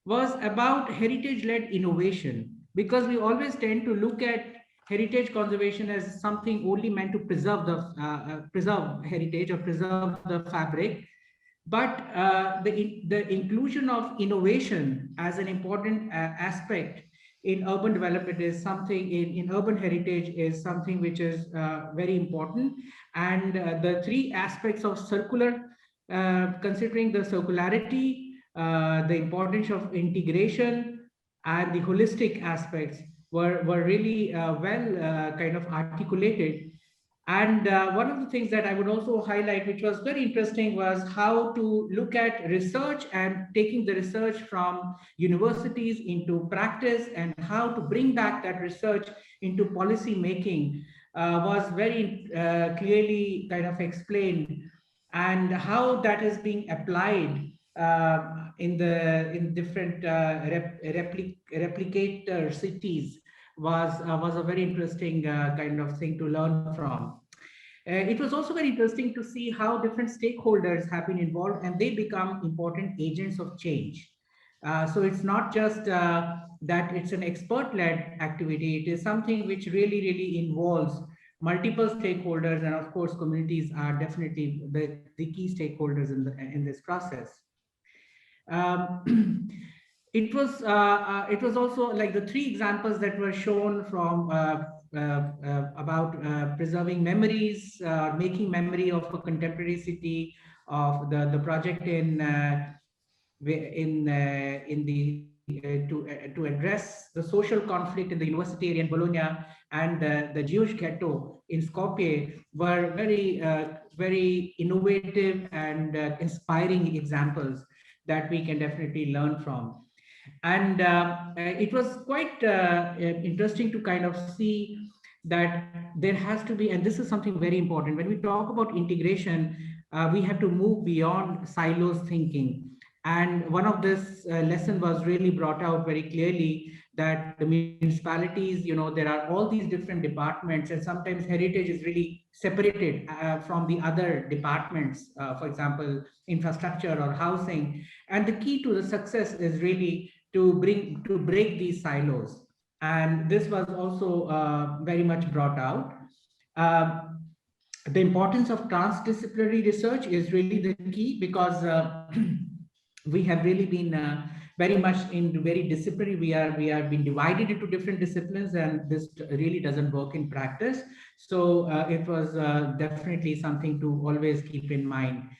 was about heritage-led innovation, because we always tend to look at heritage conservation as something only meant to preserve the preserve heritage or preserve the fabric. But the inclusion of innovation as an important aspect in urban development is something, in urban heritage is something which is very important. And the three aspects of circular, considering the circularity, the importance of integration, and the holistic aspects were really well kind of articulated. And one of the things that I would also highlight, which was very interesting, was how to look at research and taking the research from universities into practice, and how to bring back that research into policy making was very clearly kind of explained, and how that is being applied in different replicator cities was a very interesting kind of thing to learn from. It was also very interesting to see how different stakeholders have been involved, and they become important agents of change. So it's not just that it's an expert-led activity, it is something which really, really involves multiple stakeholders, and of course, communities are definitely the key stakeholders in this process. It was also like the three examples that were shown from about preserving memories, making memory of a contemporary city, of the project to address the social conflict in the university area in Bologna, and the Jewish ghetto in Skopje were very innovative and inspiring examples that we can definitely learn from. And it was quite interesting to kind of see that there has to be, and this is something very important, when we talk about integration, we have to move beyond silos thinking. And one of this lesson was really brought out very clearly, that the municipalities, you know, there are all these different departments, and sometimes heritage is really separated from the other departments, for example, infrastructure or housing. And the key to the success is really to break these silos. And this was also very much brought out. The importance of transdisciplinary research is really the key, because we have really been very much in very disciplinary. We have been divided into different disciplines, and this really doesn't work in practice. So it was definitely something to always keep in mind.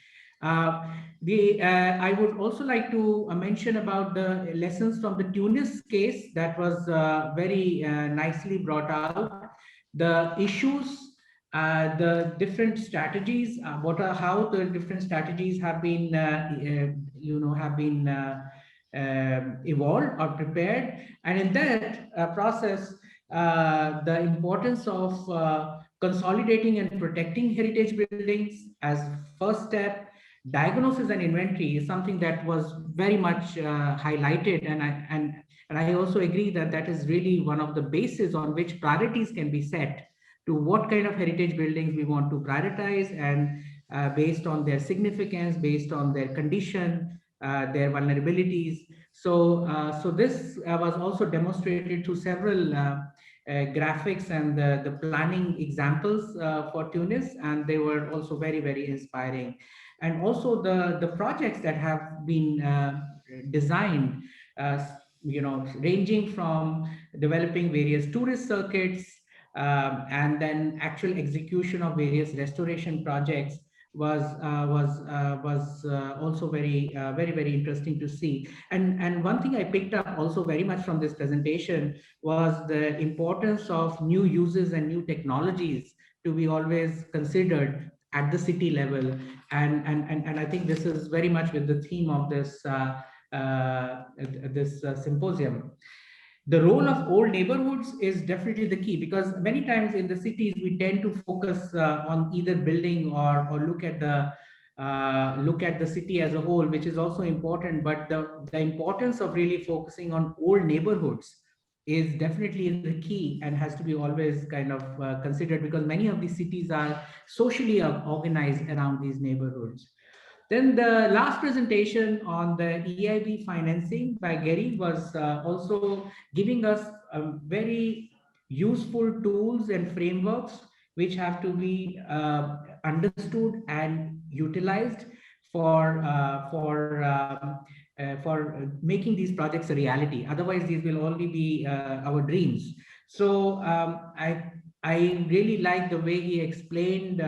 I would also like to mention about the lessons from the Tunis case that was very nicely brought out. The issues, the different strategies, how the different strategies have been have been evolved or prepared. And in that process, the importance of consolidating and protecting heritage buildings as first step, diagnosis and inventory is something that was very much highlighted, and I also agree that that is really one of the bases on which priorities can be set to what kind of heritage buildings we want to prioritize, and based on their significance, based on their condition, their vulnerabilities. So this was also demonstrated through several graphics and the planning examples for Tunis, and they were also very, very inspiring. And also the projects that have been designed, ranging from developing various tourist circuits, and then actual execution of various restoration projects was also very, very interesting to see. And one thing I picked up also very much from this presentation was the importance of new uses and new technologies to be always considered at the city level. And I think this is very much with the theme of this symposium. The role of old neighborhoods is definitely the key, because many times in the cities we tend to focus on either building or look at the city as a whole, which is also important. But the importance of really focusing on old neighborhoods is definitely the key and has to be always kind of considered, because many of these cities are socially organized around these neighborhoods. Then the last presentation on the EIB financing by Gary was also giving us very useful tools and frameworks which have to be understood and utilized for making these projects a reality. Otherwise, these will only be our dreams. So I really like the way he explained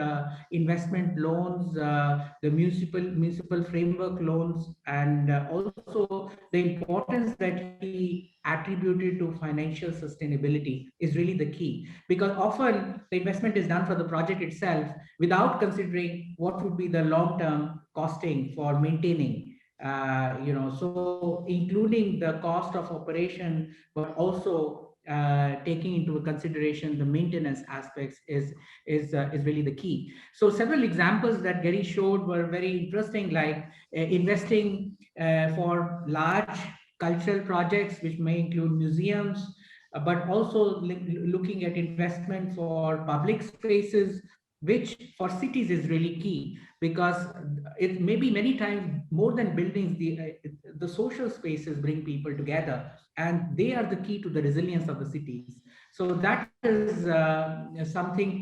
investment loans, the municipal framework loans, and also the importance that he attributed to financial sustainability is really the key, because often the investment is done for the project itself without considering what would be the long-term costing for maintaining. So including the cost of operation, but also taking into consideration the maintenance aspects is really the key. So several examples that Gary showed were very interesting, like investing for large cultural projects, which may include museums, but also looking at investment for public spaces, which for cities is really key, because it may be many times more than buildings, the social spaces bring people together, and they are the key to the resilience of the cities. So that is something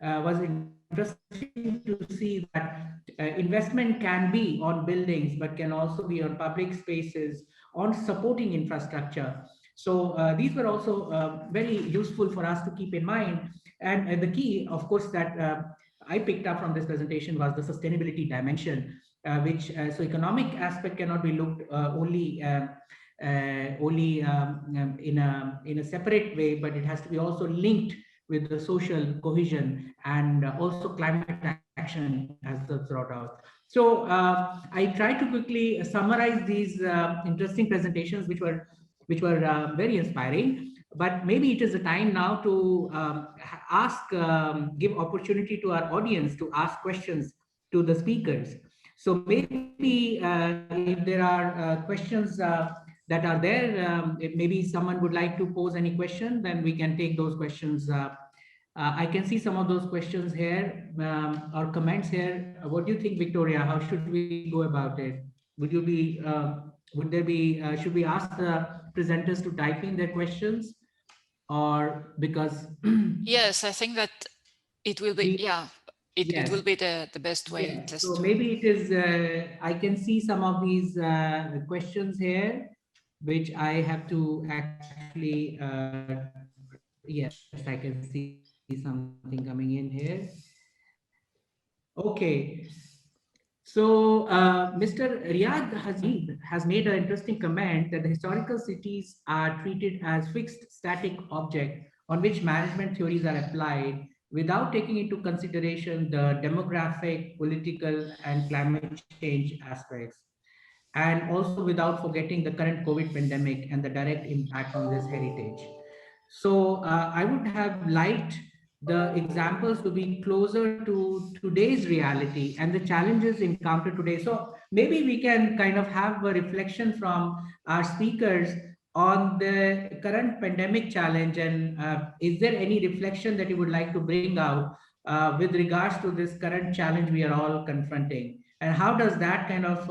was interesting to see, that investment can be on buildings, but can also be on public spaces, on supporting infrastructure. So these were also very useful for us to keep in mind. And the key, of course, that I picked up from this presentation was the sustainability dimension, which so economic aspect cannot be looked only in a separate way, but it has to be also linked with the social cohesion and also climate action as the thought out. So I try to quickly summarize these interesting presentations, which were very inspiring. But maybe it is the time now to give opportunity to our audience to ask questions to the speakers. So maybe if there are questions that are there, if maybe someone would like to pose any question, then we can take those questions. I can see some of those questions here or comments here. What do you think, Victoria? How should we go about it? Would you be, would there be, should we ask the presenters to type in their questions, or because? Yes, I think that it will be, it will be the best way. Yeah. So maybe it is, I can see some of these questions here, which I have to actually, yes, I can see something coming in here. Okay. So Mr. Riyad has made an interesting comment that the historical cities are treated as fixed static object on which management theories are applied without taking into consideration the demographic, political, and climate change aspects. and also without forgetting the current COVID pandemic and the direct impact on this heritage. So I would have liked the examples to be closer to today's reality and the challenges encountered today. So maybe we can kind of have a reflection from our speakers on the current pandemic challenge, and is there any reflection that you would like to bring out with regards to this current challenge we are all confronting, and how does that kind of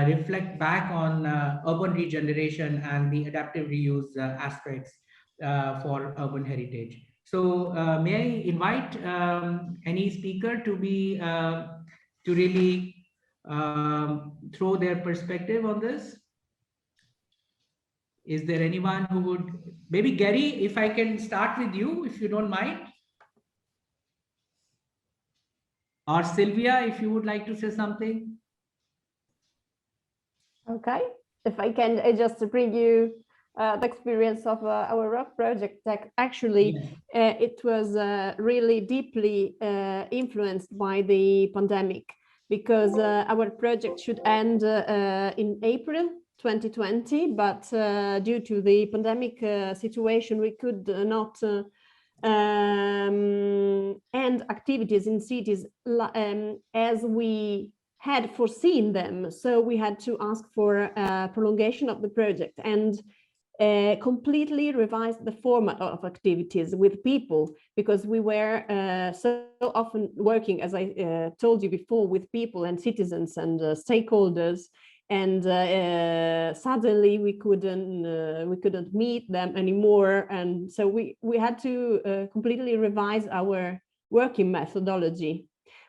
reflect back on urban regeneration and the adaptive reuse aspects for urban heritage? So may I invite any speaker to be to really throw their perspective on this? Is there anyone who would, maybe Gary, if I can start with you, if you don't mind? Or Sylvia, if you would like to say something? Okay, if I can just bring you the experience of our rock project. Actually, it was really deeply influenced by the pandemic, because our project should end in April 2020, but due to the pandemic situation, we could not end activities in cities as we had foreseen them. So we had to ask for a prolongation of the project and completely revised the format of activities with people, because we were so often working, as I told you before, with people and citizens and stakeholders, and suddenly we couldn't meet them anymore, and so we had to completely revise our working methodology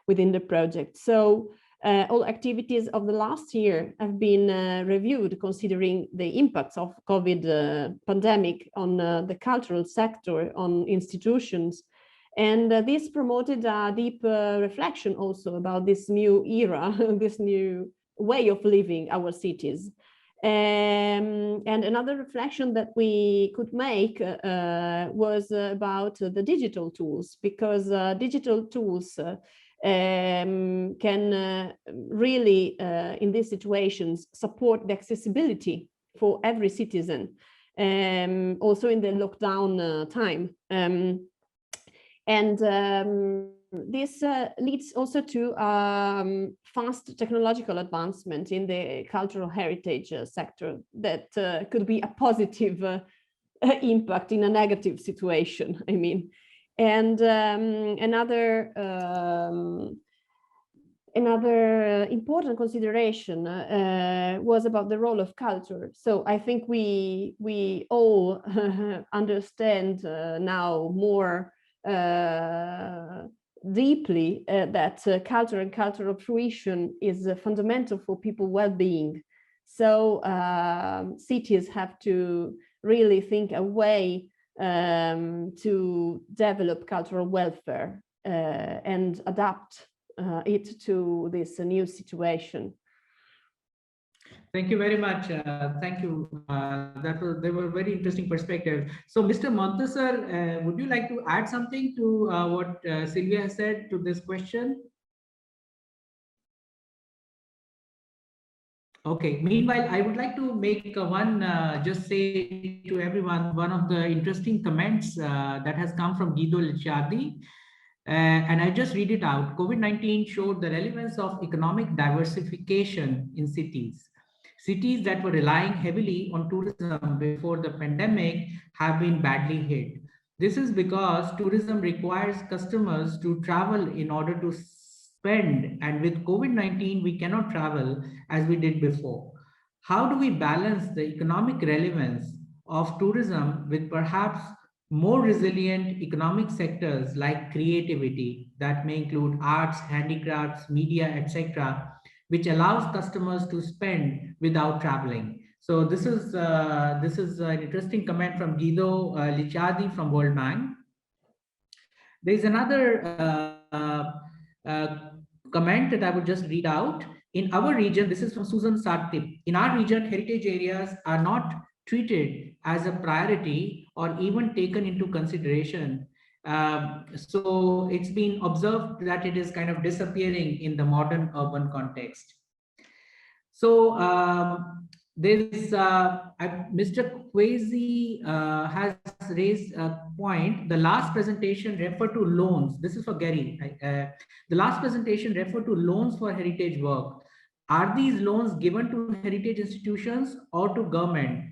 within the project. So all activities of the last year have been reviewed, considering the impacts of COVID pandemic on the cultural sector, on institutions. And this promoted a deep reflection also about this new era, this new way of living our cities. And another reflection that we could make was about the digital tools, because digital tools can really, in these situations, support the accessibility for every citizen, also in the lockdown time. This leads also to fast technological advancement in the cultural heritage sector that could be a positive impact in a negative situation, I mean. And another important consideration was about the role of culture. So I think we all understand now more deeply that culture and cultural fruition is fundamental for people's well-being. So cities have to really think a way to develop cultural welfare and adapt it to this new situation. Thank you very much. Thank you. They were very interesting perspectives. So, Mr. Montasser, would you like to add something to what Sylvia has said to this question? Okay. Meanwhile, I would like to make just say to everyone, one of the interesting comments that has come from Guido Licciardi. And I just read it out. COVID-19 showed the relevance of economic diversification in cities. Cities that were relying heavily on tourism before the pandemic have been badly hit. This is because tourism requires customers to travel in order to spend, and with COVID-19, we cannot travel as we did before. How do we balance the economic relevance of tourism with perhaps more resilient economic sectors like creativity that may include arts, handicrafts, media, etc., which allows customers to spend without traveling? So this is an interesting comment from Guido Licciardi from World Bank. There is another comment that I would just read out. In our region, this is from Susan Sartip. In our region, heritage areas are not treated as a priority or even taken into consideration. So it's been observed that it is kind of disappearing in the modern urban context. So there's Mr. Kwesi has raised a point. The last presentation referred to loans. This is for Gary. The last presentation referred to loans for heritage work. Are these loans given to heritage institutions or to government?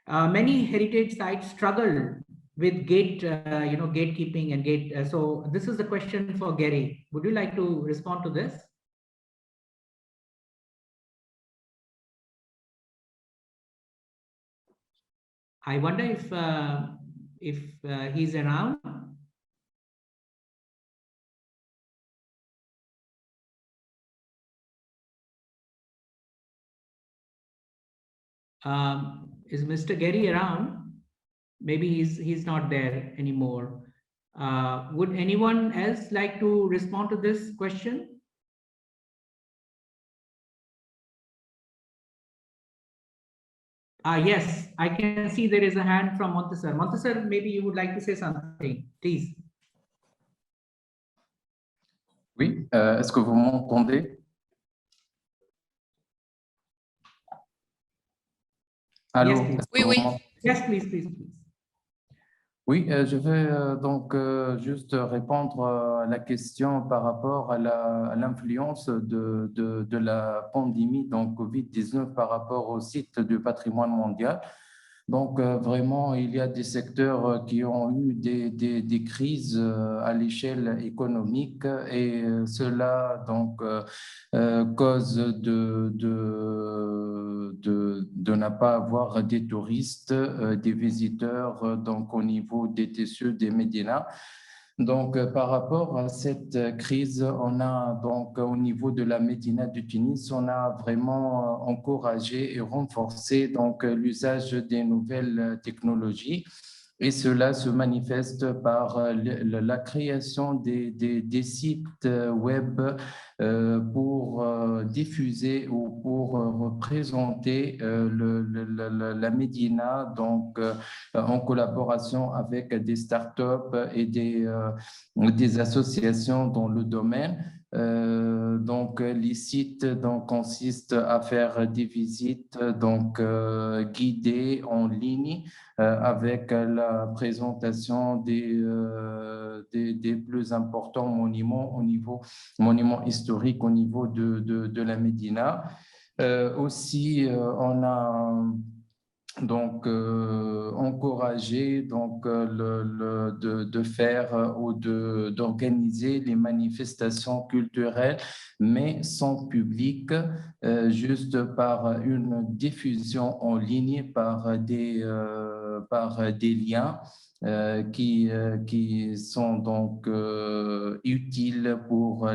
Many heritage sites struggle with gatekeeping and gate. So this is the question for Gary. Would you like to respond to this? I wonder if he's around. Is Mr. Gary around? Maybe he's not there anymore. Would anyone else like to respond to this question? Yes, I can see there is a hand from Montasar. Montasar, maybe you would like to say something, please. Oui, est-ce que vous m'entendez? Allô? Yes, Oui, oui. Yes, please. Oui, je vais donc juste répondre à la question par rapport à l'influence de la pandémie, donc Covid-19 par rapport au site du patrimoine mondial. Donc, vraiment, il y a des secteurs qui ont eu des crises à l'échelle économique et cela donc cause de ne pas avoir des touristes, des visiteurs donc au niveau des tissus des Medina. Donc, par rapport à cette crise, on a donc au niveau de la Medina du Tunis, on a vraiment encouragé et renforcé donc l'usage des nouvelles technologies. Et cela se manifeste par la création des sites web pour diffuser ou pour représenter la Medina donc, en collaboration avec des startups et des associations dans le domaine. Donc, les sites donc, consistent à faire des visites donc, guidées en ligne avec la présentation des plus importants monuments historiques au niveau de la Médina. Aussi, on a donc encourager donc de faire ou d'organiser les manifestations culturelles mais sans public, juste par une diffusion en ligne par des liens qui sont donc utiles pour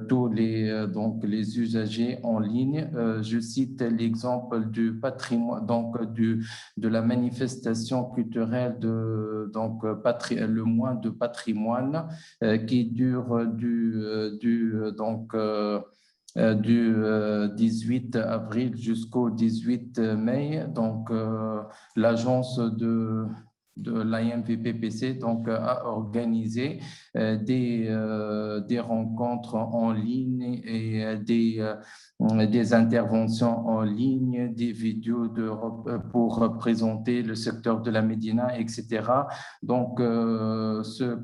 tous les usagers en ligne. Je cite l'exemple du patrimoine, donc de la manifestation culturelle le mois de patrimoine qui dure du 18 avril jusqu'au 18 mai. Donc, l'agence de l'IMVPPC donc, a organisé des rencontres en ligne et des interventions en ligne, des vidéos pour présenter le secteur de la Médina, etc. Donc, ce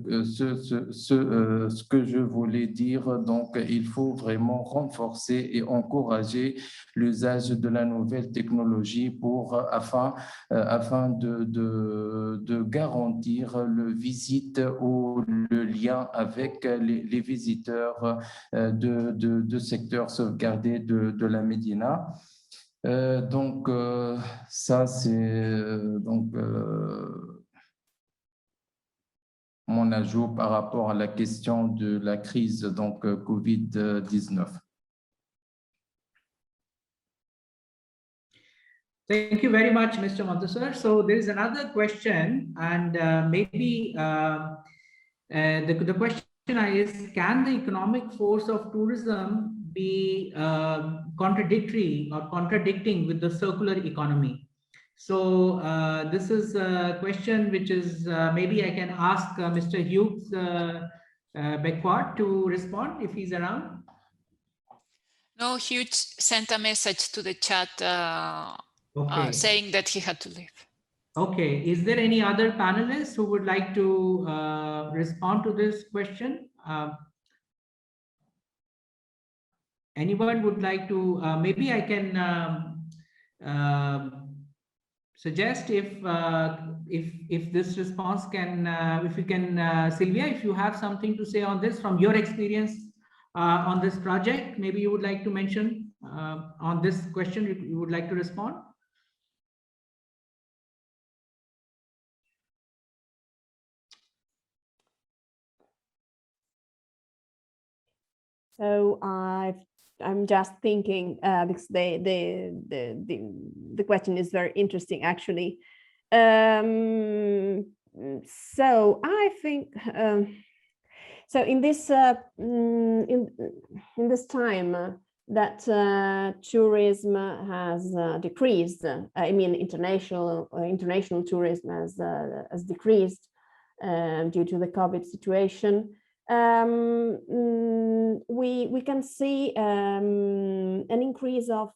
que je voulais dire, donc, il faut vraiment renforcer et encourager l'usage de la nouvelle technologie afin de garantir le visite ou le lien avec les visiteurs de secteurs sauvegardés de la Médina. Donc, ça, c'est mon ajout par rapport à la question de la crise donc Covid-19. Thank you very much, Mr. Montasar. So there is another question, and maybe the question is, can the economic force of tourism be contradicting with the circular economy? So this is a question which is maybe I can ask Mr. Hughes Beckwart to respond if he's around. No, Hugh sent a message to the chat Okay. saying that he had to leave. Okay, is there any other panelists who would like to respond to this question? Anyone would like to, maybe I can suggest if this response can, if you can, Sylvia, if you have something to say on this from your experience on this project, maybe you would like to mention on this question, you would like to respond? So I'm just thinking because the question is very interesting actually. So I think so in this in this time that tourism has decreased. I mean, international tourism has decreased due to the COVID situation. We can see an increase of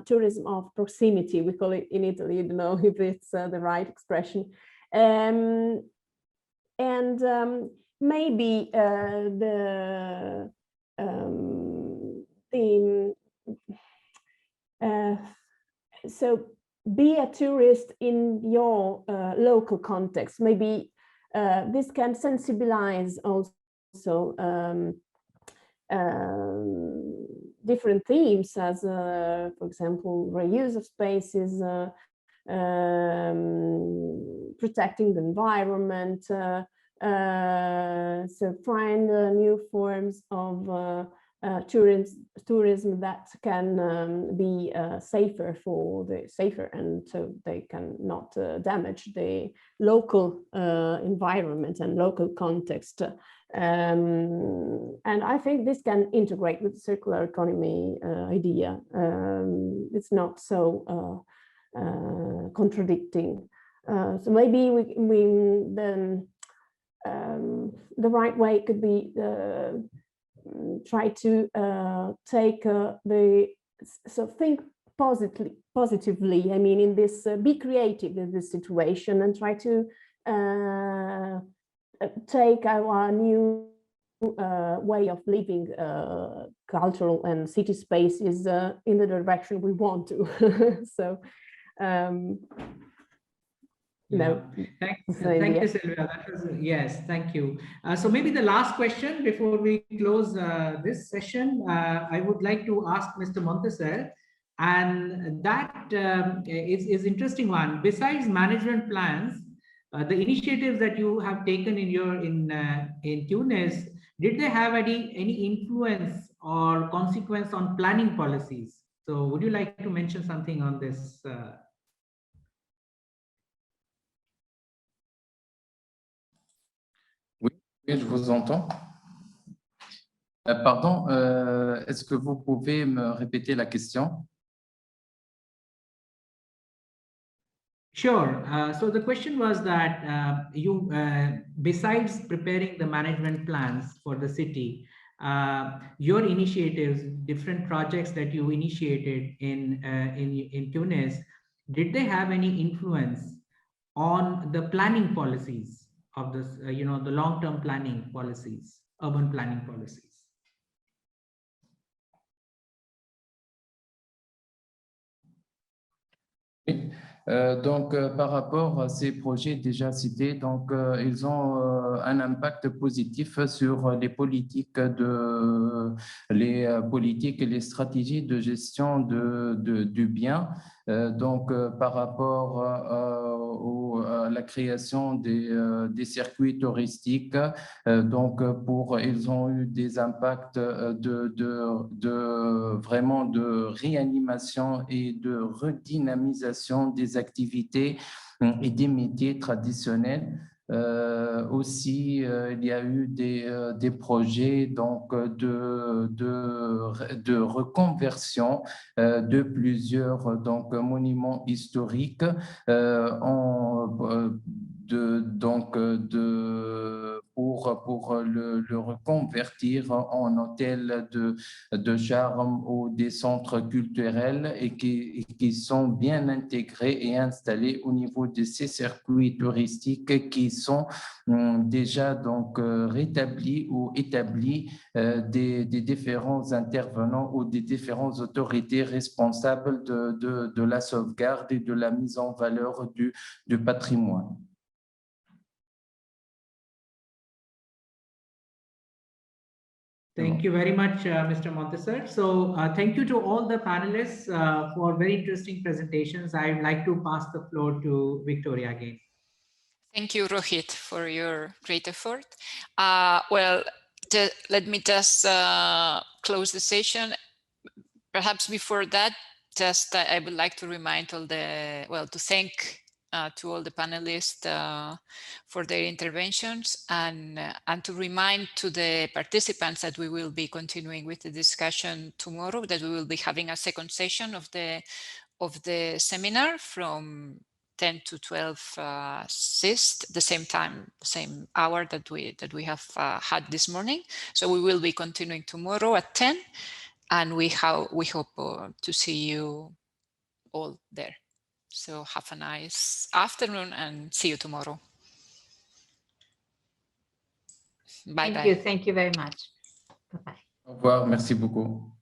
tourism of proximity. We call it in Italy. I don't know if it's the right expression. Maybe so be a tourist in your local context. Maybe this can sensibilize also different themes, as for example, reuse of spaces, protecting the environment, so find new forms of tourism that can be safer and so they can not damage the local environment and local context. And I think this can integrate with the circular economy idea. It's not so contradicting. So maybe the right way could be try to take think positively. I mean, in this, be creative in this situation and try to take our new way of living, cultural and city spaces in the direction we want to. So. No. Thank you, Sylvia. That was, yes, thank you. So maybe the last question before we close this session, I would like to ask Mr. Monteser, and that is interesting one. Besides management plans, the initiatives that you have taken in Tunis, did they have any influence or consequence on planning policies? So would you like to mention something on this? Oui, je vous entends. Pardon, est-ce que vous pouvez me répéter la question? Sure. So the question was that you, besides preparing the management plans for the city, your initiatives, different projects that you initiated in Tunis, did they have any influence on the planning policies of this, the long-term planning policies, urban planning policies? Oui. Donc, par rapport à ces projets déjà cités, donc, ils ont un impact positif sur les politiques et les stratégies de gestion du bien. Donc, par rapport à la création des circuits touristiques, donc ils ont eu des impacts vraiment de réanimation et de redynamisation des activités et des métiers traditionnels. Aussi, il y a eu des projets donc de reconversion de plusieurs donc monuments historiques pour pour le reconvertir en hôtel de charme ou des centres culturels et qui sont bien intégrés et installés au niveau de ces circuits touristiques qui sont déjà donc rétablis ou établis des différents intervenants ou des différentes autorités responsables de la sauvegarde et de la mise en valeur du patrimoine. Thank you very much, Mr. Montesser. So thank you to all the panelists for very interesting presentations. I'd like to pass the floor to Victoria again. Thank you, Rohit, for your great effort. Well, let me just close the session. Perhaps before that, just I would like to remind all the, well, to thank to all the panelists for their interventions and to remind to the participants that we will be continuing with the discussion tomorrow, that we will be having a second session of the seminar from 10 to 12 CIST, the same time, the same hour that we have had this morning. So we will be continuing tomorrow at 10, and we hope to see you all there. So have a nice afternoon and see you tomorrow. Bye bye. Thank you very much. Bye bye. Au revoir, merci beaucoup.